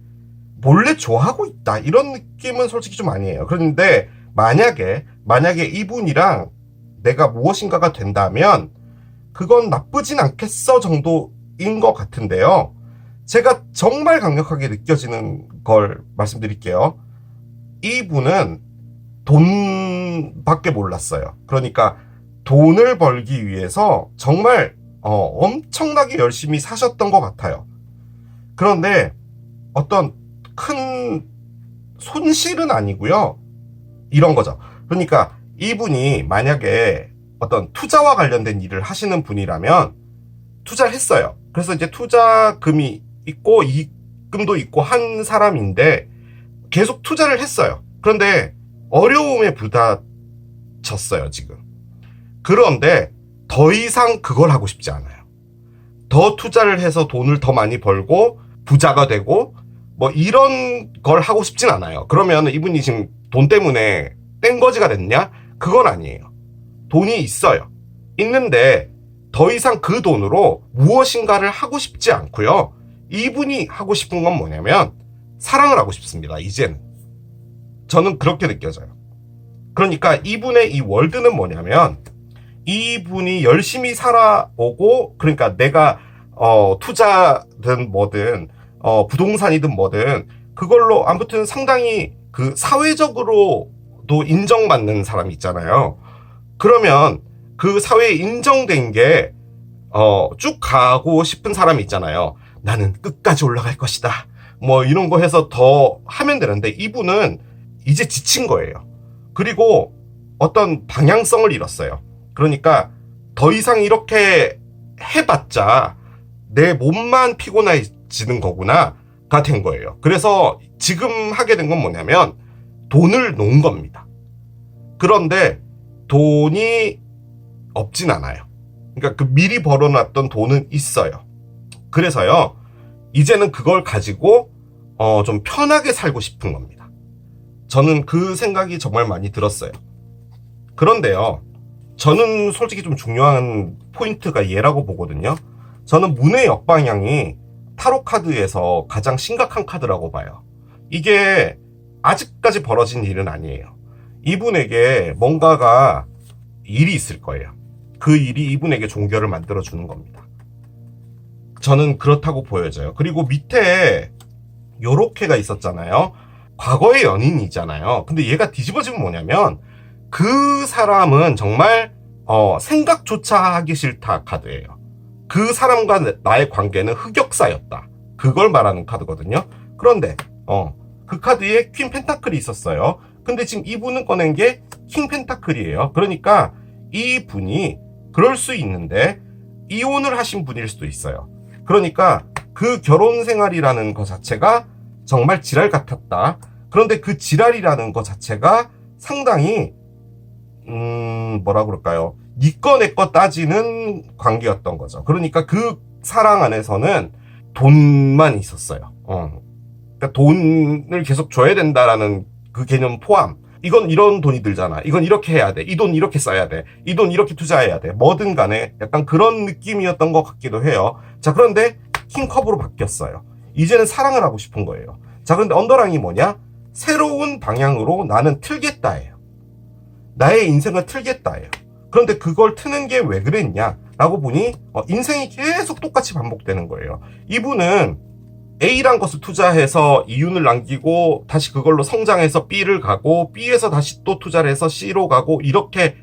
몰래 좋아하고 있다 이런 느낌은 솔직히 좀 아니에요. 그런데 만약에 이분이랑 내가 무엇인가가 된다면 그건 나쁘진 않겠어 정도인 것 같은데요. 제가 정말 강력하게 느껴지는 걸 말씀드릴게요. 이분은 돈밖에 몰랐어요. 그러니까 돈을 벌기 위해서 정말 엄청나게 열심히 사셨던 것 같아요. 그런데 어떤 큰 손실은 아니고요. 이런 거죠. 그러니까 이분이 만약에 어떤 투자와 관련된 일을 하시는 분이라면 투자를 했어요. 그래서 이제 투자금이 있고 이익금도 있고 한 사람인데 계속 투자를 했어요. 그런데 어려움에 부딪혔어요, 지금. 그런데 더 이상 그걸 하고 싶지 않아요. 더 투자를 해서 돈을 더 많이 벌고 부자가 되고 뭐 이런 걸 하고 싶진 않아요. 그러면 이분이 지금 돈 때문에 땡거지가 됐냐? 그건 아니에요. 돈이 있어요. 있는데 더 이상 그 돈으로 무엇인가를 하고 싶지 않고요. 이분이 하고 싶은 건 뭐냐면 사랑을 하고 싶습니다. 이제는. 저는 그렇게 느껴져요. 그러니까 이분의 이 월드는 뭐냐면 이분이 열심히 살아오고 그러니까 내가 투자든 뭐든 부동산이든 뭐든 그걸로 아무튼 상당히 그 사회적으로도 인정받는 사람이 있잖아요. 그러면 그 사회에 인정된 게 쭉 가고 싶은 사람이 있잖아요. 나는 끝까지 올라갈 것이다. 뭐 이런 거 해서 더 하면 되는데 이분은 이제 지친 거예요. 그리고 어떤 방향성을 잃었어요. 그러니까 더 이상 이렇게 해봤자 내 몸만 피곤해지는 거구나가 된 거예요. 그래서 지금 하게 된 건 뭐냐면 돈을 놓은 겁니다. 그런데 돈이 없진 않아요. 그러니까 그 미리 벌어놨던 돈은 있어요. 그래서요, 이제는 그걸 가지고 좀 편하게 살고 싶은 겁니다. 저는 그 생각이 정말 많이 들었어요. 그런데요, 저는 솔직히 좀 중요한 포인트가 얘라고 보거든요. 저는 문의 역방향이 타로 카드에서 가장 심각한 카드라고 봐요. 이게 아직까지 벌어진 일은 아니에요. 이분에게 뭔가가 일이 있을 거예요. 그 일이 이분에게 종결을 만들어주는 겁니다. 저는 그렇다고 보여져요. 그리고 밑에 요렇게가 있었잖아요. 과거의 연인이잖아요. 근데 얘가 뒤집어지면 뭐냐면 그 사람은 정말 생각조차 하기 싫다 카드예요. 그 사람과 나의 관계는 흑역사였다. 그걸 말하는 카드거든요. 그런데 그 카드에 퀸 펜타클이 있었어요. 근데 지금 이분은 꺼낸 게 킹 펜타클이에요. 그러니까 이 분이 그럴 수 있는데 이혼을 하신 분일 수도 있어요. 그러니까 그 결혼 생활이라는 것 자체가 정말 지랄 같았다. 그런데 그 지랄이라는 것 자체가 상당히 뭐라 그럴까요? 니꺼 내꺼 따지는 관계였던 거죠. 그러니까 그 사랑 안에서는 돈만 있었어요. 그러니까 돈을 계속 줘야 된다라는 그 개념 포함. 이건 이런 돈이 들잖아. 이건 이렇게 해야 돼. 이 돈 이렇게 써야 돼. 이 돈 이렇게 투자해야 돼. 뭐든 간에 약간 그런 느낌이었던 것 같기도 해요. 자, 그런데 킹컵으로 바뀌었어요. 이제는 사랑을 하고 싶은 거예요. 자, 그런데 언더랑이 뭐냐? 새로운 방향으로 나는 틀겠다예요. 나의 인생을 틀겠다예요. 그런데 그걸 트는 게 왜 그랬냐? 라고 보니 인생이 계속 똑같이 반복되는 거예요. 이분은 A란 것을 투자해서 이윤을 남기고 다시 그걸로 성장해서 B를 가고 B에서 다시 또 투자를 해서 C로 가고 이렇게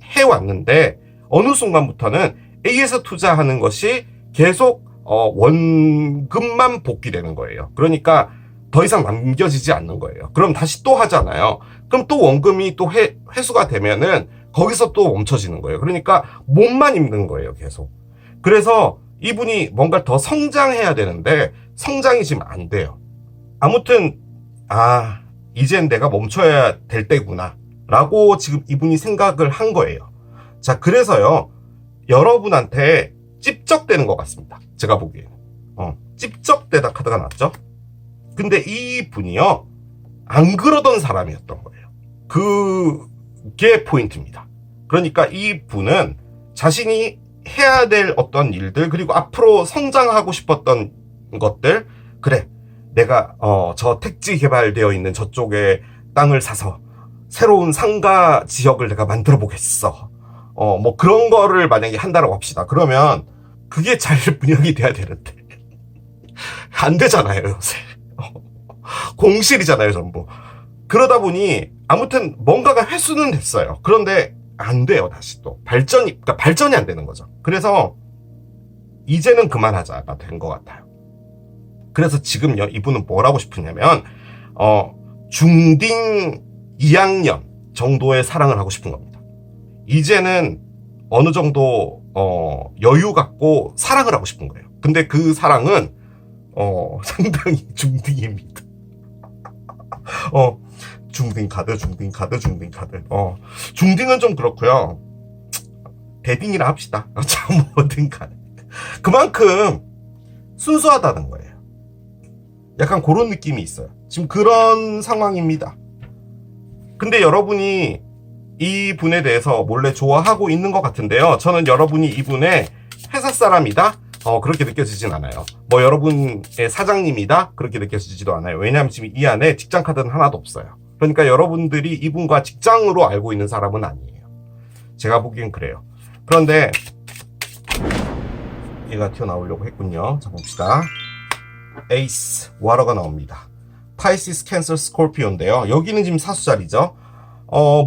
해왔는데 어느 순간부터는 A에서 투자하는 것이 계속 원금만 복귀되는 거예요. 그러니까 더 이상 남겨지지 않는 거예요. 그럼 다시 또 하잖아요. 그럼 또 원금이 또 회수가 되면은 거기서 또 멈춰지는 거예요. 그러니까 몸만 힘든 거예요, 계속. 그래서 이분이 뭔가 더 성장해야 되는데 성장이 지금 안 돼요. 아무튼 이젠 내가 멈춰야 될 때구나 라고 지금 이분이 생각을 한 거예요. 자, 그래서요, 여러분한테 찝적대는 것 같습니다. 제가 보기에는 찝적대다 카드가 났죠. 근데 이 분이요, 안 그러던 사람이었던 거예요. 그게 포인트입니다. 그러니까 이 분은 자신이 해야 될 어떤 일들, 그리고 앞으로 성장하고 싶었던 것들, 그래, 내가 저 택지 개발되어 있는 저쪽에 땅을 사서 새로운 상가 지역을 내가 만들어 보겠어. 뭐 그런 거를 만약에 한다라고 합시다. 그러면 그게 잘 운영이 돼야 되는데 안 되잖아요, 요새. 공실이잖아요, 전부. 그러다 보니 아무튼 뭔가가 회수는 됐어요. 그런데 안 돼요, 다시 또. 그러니까 발전이 안 되는 거죠. 그래서 이제는 그만하자가 된 것 같아요. 그래서 지금요, 이분은 뭘 하고 싶으냐면 중딩 2학년 정도의 사랑을 하고 싶은 겁니다. 이제는 어느 정도 여유 갖고 사랑을 하고 싶은 거예요. 근데 그 사랑은 상당히 중딩입니다. 중딩 카드. 중딩은 좀 그렇고요. 대딩이라 합시다. 참 뭐든 간에. 그만큼 순수하다는 거예요. 약간 그런 느낌이 있어요. 지금 그런 상황입니다. 근데 여러분이 이 분에 대해서 몰래 좋아하고 있는 것 같은데요. 저는 여러분이 이분의 회사 사람이다? 그렇게 느껴지진 않아요. 뭐 여러분의 사장님이다? 그렇게 느껴지지도 않아요. 왜냐하면 지금 이 안에 직장 카드는 하나도 없어요. 그러니까 여러분들이 이분과 직장으로 알고 있는 사람은 아니에요. 제가 보기엔 그래요. 그런데 얘가 튀어나오려고 했군요. 자, 봅시다. 에이스, 와러가 나옵니다. 파이시스, 캔서, 스콜피오인데요. 여기는 지금 사수자리죠.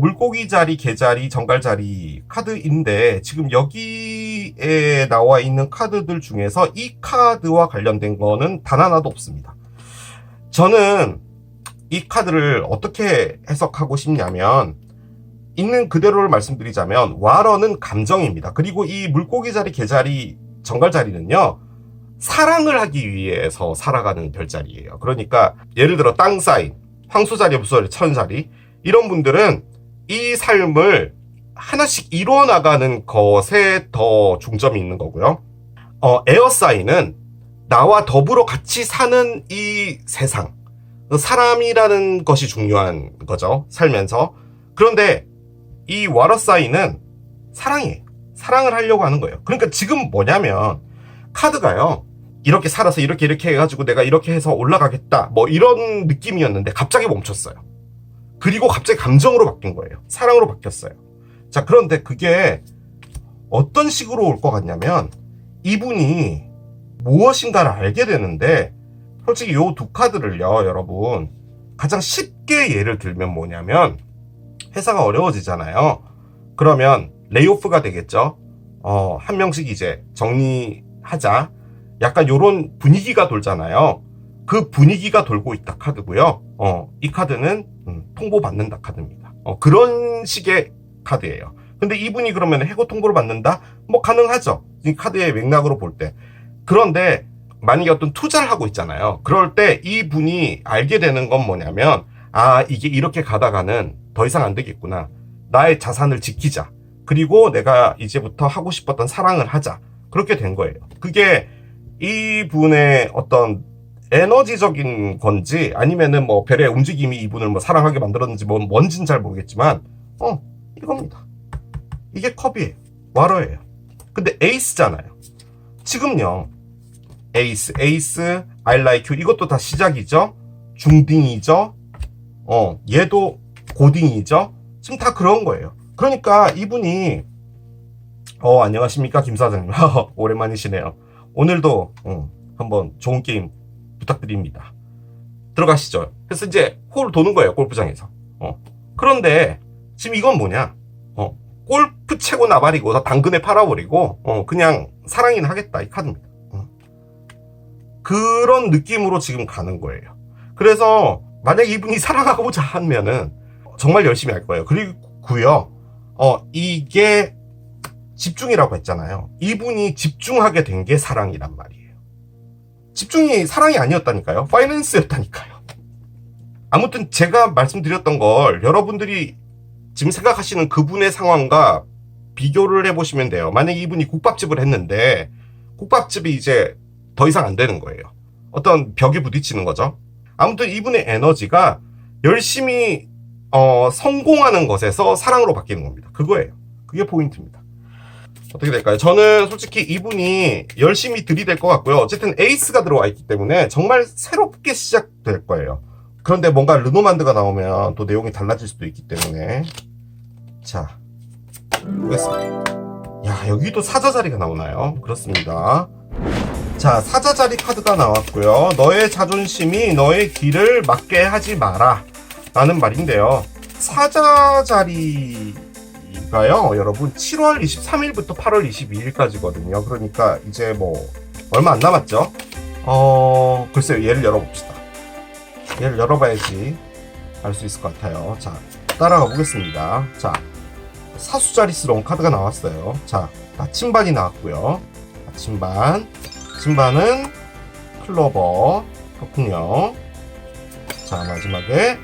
물고기 자리, 개 자리, 정갈 자리 카드인데 지금 여기에 나와 있는 카드들 중에서 이 카드와 관련된 거는 단 하나도 없습니다. 저는 이 카드를 어떻게 해석하고 싶냐면 있는 그대로를 말씀드리자면 와러는 감정입니다. 그리고 이 물고기 자리, 개 자리, 정갈 자리는요. 사랑을 하기 위해서 살아가는 별자리예요. 그러니까 예를 들어 땅 사인, 황소 자리, 무소 자리, 천 자리 이런 분들은 이 삶을 하나씩 이루어나가는 것에 더 중점이 있는 거고요. 에어 사인은 나와 더불어 같이 사는 이 세상, 사람이라는 것이 중요한 거죠. 살면서. 그런데 이 와러 사인은 사랑이에요. 사랑을 하려고 하는 거예요. 그러니까 지금 뭐냐면 카드가요. 이렇게 살아서 이렇게 해가지고 내가 이렇게 해서 올라가겠다. 뭐 이런 느낌이었는데 갑자기 멈췄어요. 그리고 갑자기 감정으로 바뀐 거예요. 사랑으로 바뀌었어요. 자, 그런데 그게 어떤 식으로 올 것 같냐면 이분이 무엇인가를 알게 되는데 솔직히 요 두 카드를요, 여러분 가장 쉽게 예를 들면 뭐냐면 회사가 어려워지잖아요. 그러면 레이오프가 되겠죠. 한 명씩 이제 정리하자. 약간 요런 분위기가 돌잖아요. 그 분위기가 돌고 있다 카드고요. 이 카드는 통보받는다 카드입니다. 그런 식의 카드예요. 근데 이분이 그러면 해고 통보를 받는다? 뭐 가능하죠. 이 카드의 맥락으로 볼 때. 그런데 만약에 어떤 투자를 하고 있잖아요. 그럴 때 이분이 알게 되는 건 뭐냐면 이게 이렇게 가다가는 더 이상 안 되겠구나. 나의 자산을 지키자. 그리고 내가 이제부터 하고 싶었던 사랑을 하자. 그렇게 된 거예요. 그게 이분의 어떤 에너지적인 건지 아니면은 뭐 별의 움직임이 이분을 뭐 사랑하게 만들었는지 뭔지는 잘 모르겠지만 이겁니다. 이게 컵이에요. 와러예요. 근데 에이스잖아요. 지금요. 에이스, I like you 이것도 다 시작이죠. 중딩이죠. 얘도 고딩이죠. 지금 다 그런 거예요. 그러니까 이분이 안녕하십니까 김 사장님. 오랜만이시네요. 오늘도 한번 좋은 게임 부탁드립니다. 들어가시죠. 그래서 이제 홀 도는 거예요. 골프장에서. 그런데 지금 이건 뭐냐? 골프 채고 나발이고 다 당근에 팔아버리고 그냥 사랑이나 하겠다 이 카드입니다. 그런 느낌으로 지금 가는 거예요. 그래서 만약 이분이 사랑하고자 하면은 정말 열심히 할 거예요. 그리고요. 이게 집중이라고 했잖아요. 이분이 집중하게 된 게 사랑이란 말이에요. 집중이 사랑이 아니었다니까요. 파이낸스였다니까요. 아무튼 제가 말씀드렸던 걸 여러분들이 지금 생각하시는 그분의 상황과 비교를 해보시면 돼요. 만약에 이분이 국밥집을 했는데 국밥집이 이제 더 이상 안 되는 거예요. 어떤 벽에 부딪히는 거죠. 아무튼 이분의 에너지가 열심히 성공하는 것에서 사랑으로 바뀌는 겁니다. 그거예요. 그게 포인트입니다. 어떻게 될까요? 저는 솔직히 이분이 열심히 들이댈 것 같고요. 어쨌든 에이스가 들어와 있기 때문에 정말 새롭게 시작될 거예요. 그런데 뭔가 르노만드가 나오면 또 내용이 달라질 수도 있기 때문에 자, 보겠습니다. 야, 여기도 사자 자리가 나오나요? 그렇습니다. 자, 사자 자리 카드가 나왔고요. 너의 자존심이 너의 길을 막게 하지 마라 라는 말인데요. 사자 자리가요, 여러분 7월 23일부터 8월 22일까지거든요. 그러니까 이제 뭐 얼마 안 남았죠. 글쎄요, 얘를 열어봅시다. 얘를 열어봐야지 알 수 있을 것 같아요. 자, 따라가 보겠습니다. 자, 사수자리스러운 카드가 나왔어요. 자, 나침반이 나왔고요. 나침반은 클로버. 그렇군요. 자, 마지막에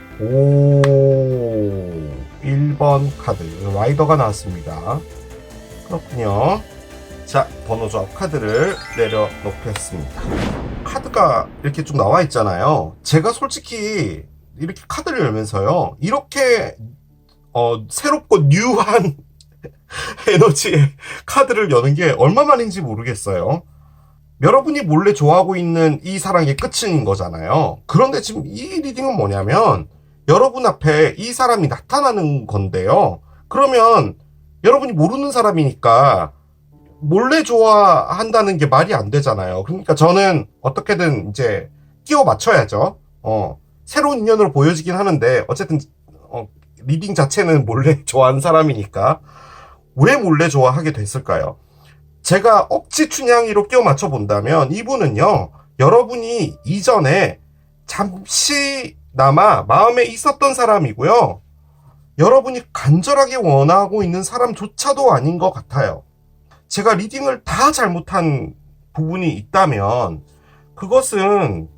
1번 카드 라이더가 나왔습니다. 그렇군요. 자, 번호 조합 카드를 내려놓겠습니다. 카드가 이렇게 쭉 나와 있잖아요. 제가 솔직히 이렇게 카드를 열면서요, 이렇게 새롭고 뉴한 에너지의 카드를 여는 게 얼마만인지 모르겠어요. 여러분이 몰래 좋아하고 있는 이 사랑의 끝인 거잖아요. 그런데 지금 이 리딩은 뭐냐면 여러분 앞에 이 사람이 나타나는 건데요. 그러면 여러분이 모르는 사람이니까 몰래 좋아한다는 게 말이 안 되잖아요. 그러니까 저는 어떻게든 이제 끼워 맞춰야죠. 새로운 인연으로 보여지긴 하는데 어쨌든 리딩 자체는 몰래 좋아하는 사람이니까 왜 몰래 좋아하게 됐을까요? 제가 억지 춘향이로 끼워 맞춰 본다면 이분은요, 여러분이 이전에 잠시나마 마음에 있었던 사람이고요, 여러분이 간절하게 원하고 있는 사람조차도 아닌 것 같아요. 제가 리딩을 다 잘못한 부분이 있다면 그것은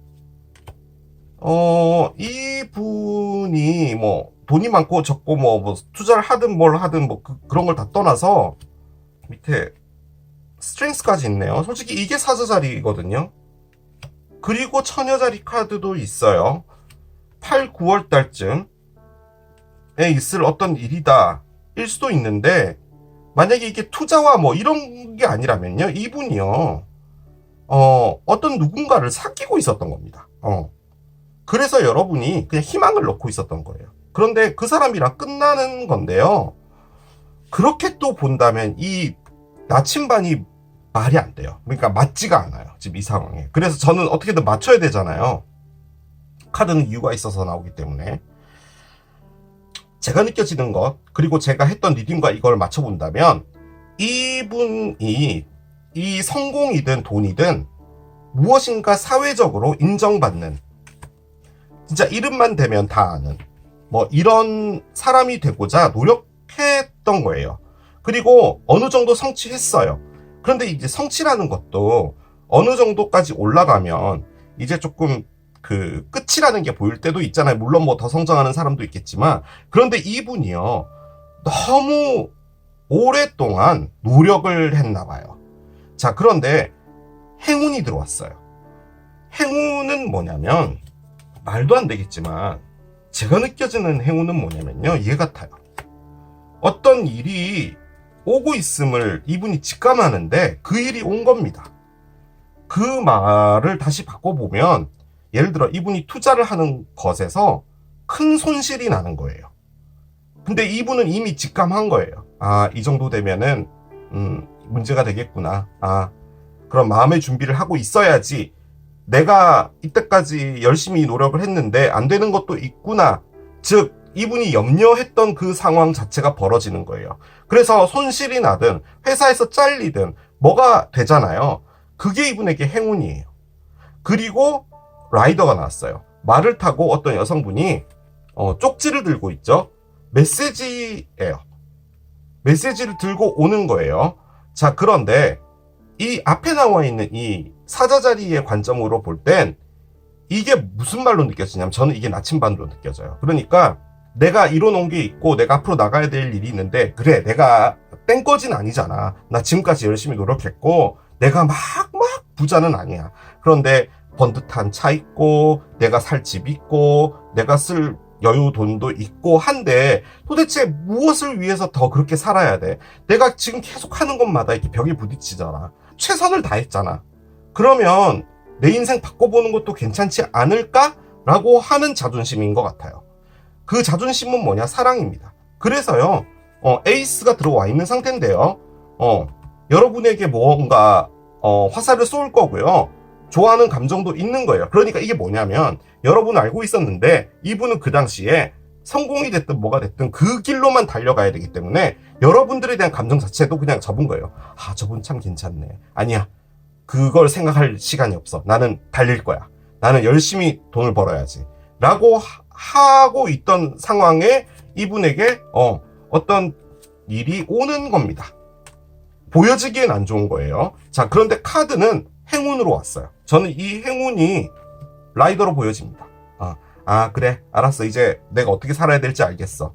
이분이 뭐 돈이 많고 적고 뭐 투자를 하든 뭘 하든 뭐 그런 걸 다 떠나서 밑에 스트렝스까지 있네요. 솔직히 이게 사자자리거든요. 그리고 처녀자리 카드도 있어요. 8, 9월 달쯤에 있을 어떤 일이다 일 수도 있는데, 만약에 이게 투자와 뭐 이런 게 아니라면요, 이분이요 어떤 누군가를 사귀고 있었던 겁니다. 그래서 여러분이 그냥 희망을 넣고 있었던 거예요. 그런데 그 사람이랑 끝나는 건데요, 그렇게 또 본다면 이 나침반이 말이 안 돼요. 그러니까 맞지가 않아요, 지금 이 상황에. 그래서 저는 어떻게든 맞춰야 되잖아요. 카드는 이유가 있어서 나오기 때문에. 제가 느껴지는 것, 그리고 제가 했던 리딩과 이걸 맞춰본다면 이분이 이 성공이든 돈이든 무엇인가 사회적으로 인정받는, 진짜 이름만 대면 다 아는 뭐 이런 사람이 되고자 노력했던 거예요. 그리고 어느 정도 성취했어요. 그런데 이제 성취라는 것도 어느 정도까지 올라가면 이제 조금 그 끝이라는 게 보일 때도 있잖아요. 물론 뭐 더 성장하는 사람도 있겠지만, 그런데 이분이요, 너무 오랫동안 노력을 했나 봐요. 자, 그런데 행운이 들어왔어요. 행운은 뭐냐면, 말도 안 되겠지만 제가 느껴지는 행운은 뭐냐면요, 얘 같아요. 어떤 일이 오고 있음을 이분이 직감하는데 그 일이 온 겁니다. 그 말을 다시 바꿔보면, 예를 들어 이분이 투자를 하는 것에서 큰 손실이 나는 거예요. 근데 이분은 이미 직감한 거예요. 아, 이 정도 되면은 문제가 되겠구나. 아, 그럼 마음의 준비를 하고 있어야지. 내가 이때까지 열심히 노력을 했는데 안 되는 것도 있구나. 즉, 이분이 염려했던 그 상황 자체가 벌어지는 거예요. 그래서 손실이 나든 회사에서 잘리든 뭐가 되잖아요. 그게 이분에게 행운이에요. 그리고 라이더가 나왔어요. 말을 타고 어떤 여성분이 쪽지를 들고 있죠. 메시지예요. 메시지를 들고 오는 거예요. 자, 그런데 이 앞에 나와 있는 이 사자자리의 관점으로 볼 땐 이게 무슨 말로 느껴지냐면, 저는 이게 나침반으로 느껴져요. 그러니까 내가 이뤄놓은 게 있고 내가 앞으로 나가야 될 일이 있는데, 그래, 내가 땡꺼진 아니잖아. 나 지금까지 열심히 노력했고 내가 막 부자는 아니야. 그런데 번듯한 차 있고 내가 살 집 있고 내가 쓸 여유 돈도 있고 한데, 도대체 무엇을 위해서 더 그렇게 살아야 돼? 내가 지금 계속 하는 것마다 이렇게 벽에 부딪히잖아. 최선을 다했잖아. 그러면 내 인생 바꿔보는 것도 괜찮지 않을까? 라고 하는 자존심인 것 같아요. 그 자존심은 뭐냐? 사랑입니다. 그래서요, 에이스가 들어와 있는 상태인데요, 여러분에게 뭔가 화살을 쏠 거고요, 좋아하는 감정도 있는 거예요. 그러니까 이게 뭐냐면, 여러분은 알고 있었는데 이분은 그 당시에 성공이 됐든 뭐가 됐든 그 길로만 달려가야 되기 때문에 여러분들에 대한 감정 자체도 그냥 접은 거예요. 아, 저분 참 괜찮네. 아니야, 그걸 생각할 시간이 없어. 나는 달릴 거야. 나는 열심히 돈을 벌어야지. 라고 하고 있던 상황에 이분에게 어떤 일이 오는 겁니다. 보여지기엔 안 좋은 거예요. 자, 그런데 카드는 행운으로 왔어요. 저는 이 행운이 라이더로 보여집니다. 그래, 알았어. 이제 내가 어떻게 살아야 될지 알겠어.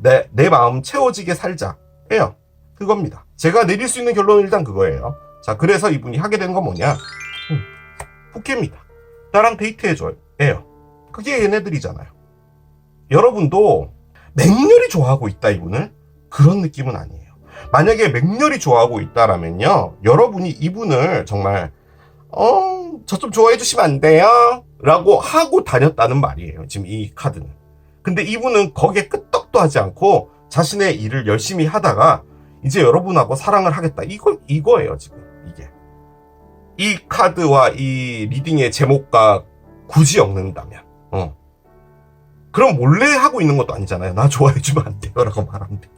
내 마음 채워지게 살자. 예요. 그겁니다. 제가 내릴 수 있는 결론은 일단 그거예요. 자, 그래서 이분이 하게 된 건 뭐냐? 부캐입니다. 나랑 데이트해줘요. 예요. 그게 얘네들이잖아요. 여러분도 맹렬히 좋아하고 있다, 이분을? 그런 느낌은 아니에요. 만약에 맹렬히 좋아하고 있다라면요, 여러분이 이분을 정말 저 좀 좋아해 주시면 안 돼요? 라고 하고 다녔다는 말이에요, 지금 이 카드는. 근데 이분은 거기에 끄떡도 하지 않고 자신의 일을 열심히 하다가 이제 여러분하고 사랑을 하겠다. 이거예요, 지금. 이게. 이 카드와 이 리딩의 제목과 굳이 엮는다면. 그럼 몰래 하고 있는 것도 아니잖아요. 나 좋아해주면 안 돼요 라고 말하면 돼.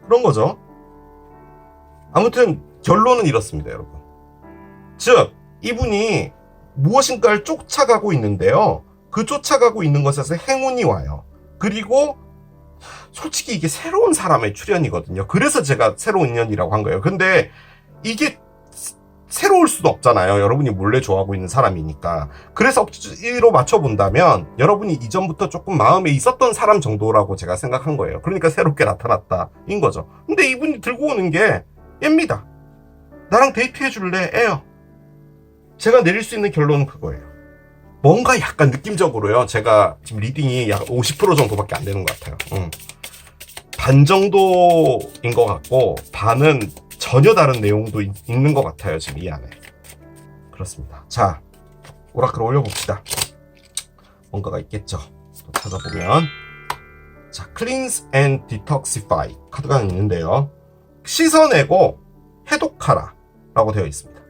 그런 거죠. 아무튼 결론은 이렇습니다, 여러분. 즉 이분이 무엇인가를 쫓아가고 있는데요, 그 쫓아가고 있는 것에서 행운이 와요. 그리고 솔직히 이게 새로운 사람의 출현이거든요. 그래서 제가 새로운 인연이라고 한 거예요. 근데 이게 새로울 수도 없잖아요. 여러분이 몰래 좋아하고 있는 사람이니까. 그래서 억지로 맞춰본다면 여러분이 이전부터 조금 마음에 있었던 사람 정도라고 제가 생각한 거예요. 그러니까 새롭게 나타났다인 거죠. 근데 이분이 들고 오는 게 얘입니다. 나랑 데이트해줄래? 애요. 제가 내릴 수 있는 결론은 그거예요. 뭔가 약간 느낌적으로요, 제가 지금 리딩이 약 50% 정도밖에 안 되는 것 같아요. 반 정도인 것 같고 반은 전혀 다른 내용도 있는 것 같아요, 지금 이 안에. 그렇습니다. 자, 오라클 올려봅시다. 뭔가가 있겠죠. 또 찾아보면, 자, Cleanse and Detoxify 카드가 있는데요, 씻어내고 해독하라 라고 되어 있습니다.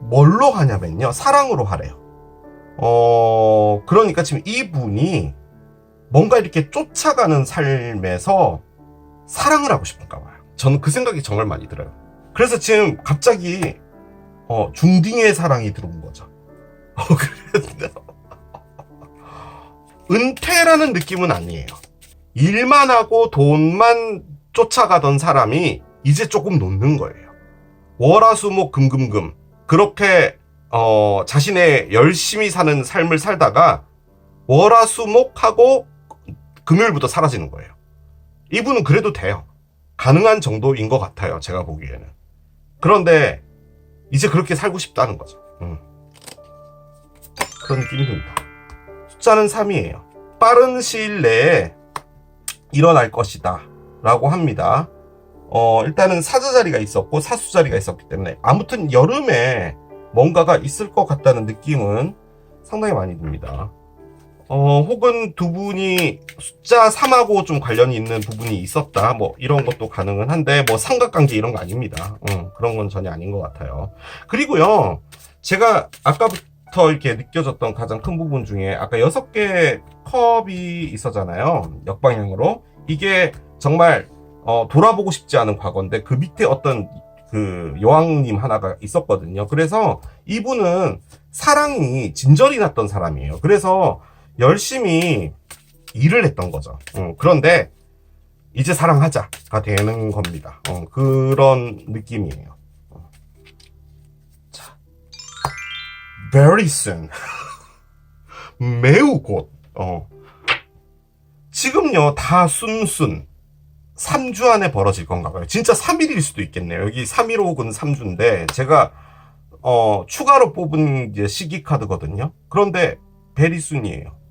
뭘로 하냐면요, 사랑으로 하래요. 그러니까 지금 이분이 뭔가 이렇게 쫓아가는 삶에서 사랑을 하고 싶은가 봐요. 저는 그 생각이 정말 많이 들어요. 그래서 지금 갑자기 중딩의 사랑이 들어온 거죠. 은퇴라는 느낌은 아니에요. 일만 하고 돈만 쫓아가던 사람이 이제 조금 놓는 거예요. 월화수목 금금금 그렇게 자신의 열심히 사는 삶을 살다가 월화수목하고 금요일부터 사라지는 거예요. 이분은 그래도 돼요. 가능한 정도인 것 같아요, 제가 보기에는. 그런데 이제 그렇게 살고 싶다는 거죠. 그런 느낌이 듭니다. 숫자는 3이에요. 빠른 시일 내에 일어날 것이다 라고 합니다. 일단은 사자자리가 있었고 사수자리가 있었기 때문에 아무튼 여름에 뭔가가 있을 것 같다는 느낌은 상당히 많이 듭니다. 혹은 두 분이 숫자 3하고 좀 관련이 있는 부분이 있었다, 뭐 이런 것도 가능은 한데, 뭐 삼각관계 이런 거 아닙니다. 그런 건 전혀 아닌 것 같아요. 그리고요, 제가 아까부터 이렇게 느껴졌던 가장 큰 부분 중에 아까 6개 컵이 있었잖아요, 역방향으로. 이게 정말 돌아보고 싶지 않은 과거인데 그 밑에 어떤 그 여왕님 하나가 있었거든요. 그래서 이분은 사랑이 진절이 났던 사람이에요. 그래서 열심히 일을 했던 거죠. 그런데 이제 사랑하자가 되는 겁니다. 그런 느낌이에요. 자, very soon. 매우 곧. 지금요, 다 순순. 3주 안에 벌어질 건가 봐요. 진짜 3일일 수도 있겠네요. 여기 3일 혹은 3주인데, 제가, 추가로 뽑은 이제 시기 카드거든요. 그런데, 베리순이에요.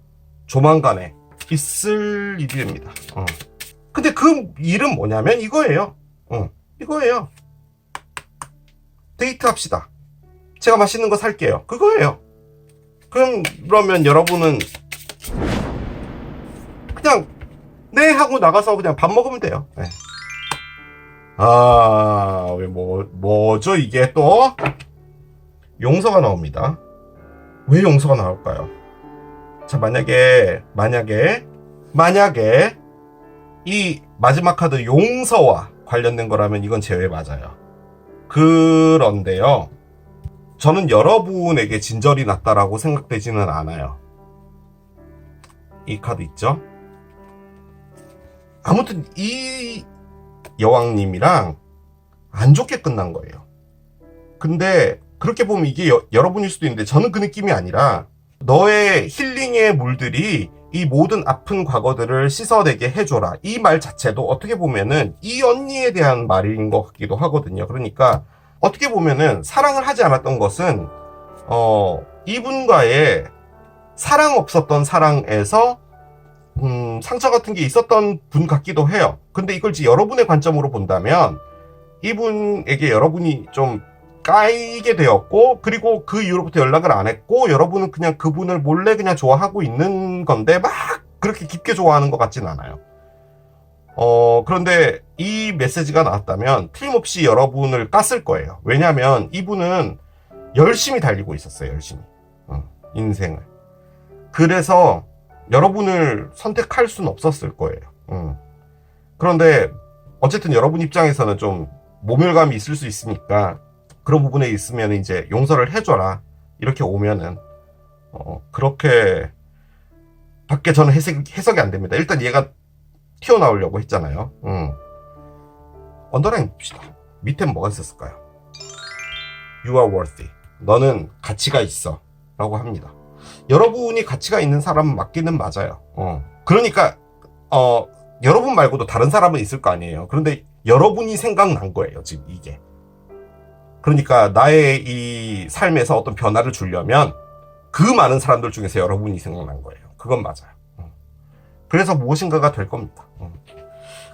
조만간에 있을 일입니다. 근데 그 일은 뭐냐면 이거예요. 이거예요. 데이트 합시다. 제가 맛있는 거 살게요. 그거예요. 그러면 여러분은 그냥 네 하고 나가서 그냥 밥 먹으면 돼요. 네. 왜 뭐죠 이게 또? 용서가 나옵니다. 왜 용서가 나올까요? 자, 만약에 이 마지막 카드 용서와 관련된 거라면 이건 제외 맞아요. 그런데요, 저는 여러분에게 진절이 났다라고 생각되지는 않아요. 이 카드 있죠? 아무튼 이 여왕님이랑 안 좋게 끝난 거예요. 근데 그렇게 보면 이게 여러분일 수도 있는데, 저는 그 느낌이 아니라 너의 힐링의 물들이 이 모든 아픈 과거들을 씻어내게 해줘라, 이 말 자체도 어떻게 보면은 이 언니에 대한 말인 것 같기도 하거든요. 그러니까 어떻게 보면은 사랑을 하지 않았던 것은 이분과의 사랑 없었던 사랑에서 상처 같은 게 있었던 분 같기도 해요. 근데 이걸 이제 여러분의 관점으로 본다면 이분에게 여러분이 좀 까이게 되었고, 그리고 그 이후로부터 연락을 안 했고, 여러분은 그냥 그분을 몰래 그냥 좋아하고 있는 건데 막 그렇게 깊게 좋아하는 것 같진 않아요. 그런데 이 메시지가 나왔다면 틀림없이 여러분을 깠을 거예요. 왜냐하면 이분은 열심히 달리고 있었어요. 열심히. 인생을. 그래서 여러분을 선택할 수는 없었을 거예요. 그런데 어쨌든 여러분 입장에서는 좀 모멸감이 있을 수 있으니까 그런 부분에 있으면 이제 용서를 해줘라 이렇게 오면은 그렇게 밖에 저는 해석이 안 됩니다. 일단 얘가 튀어나오려고 했잖아요. 언더라인 봅시다. 밑엔 뭐가 있었을까요? You are worthy. 너는 가치가 있어 라고 합니다. 여러분이 가치가 있는 사람은 맞기는 맞아요. 그러니까 여러분 말고도 다른 사람은 있을 거 아니에요. 그런데 여러분이 생각난 거예요, 지금 이게. 그러니까 나의 이 삶에서 어떤 변화를 주려면 그 많은 사람들 중에서 여러분이 생각난 거예요. 그건 맞아요. 그래서 무엇인가가 될 겁니다.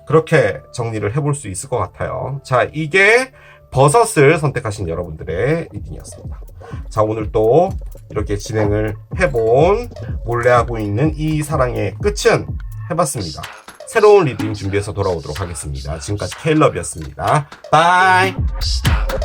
그렇게 정리를 해볼 수 있을 것 같아요. 자, 이게 버섯을 선택하신 여러분들의 리딩이었습니다. 자, 오늘 또 이렇게 진행을 해본 몰래 하고 있는 이 사랑의 끝은 해봤습니다. 새로운 리딩 준비해서 돌아오도록 하겠습니다. 지금까지 케일럽이었습니다. 바이. Stop.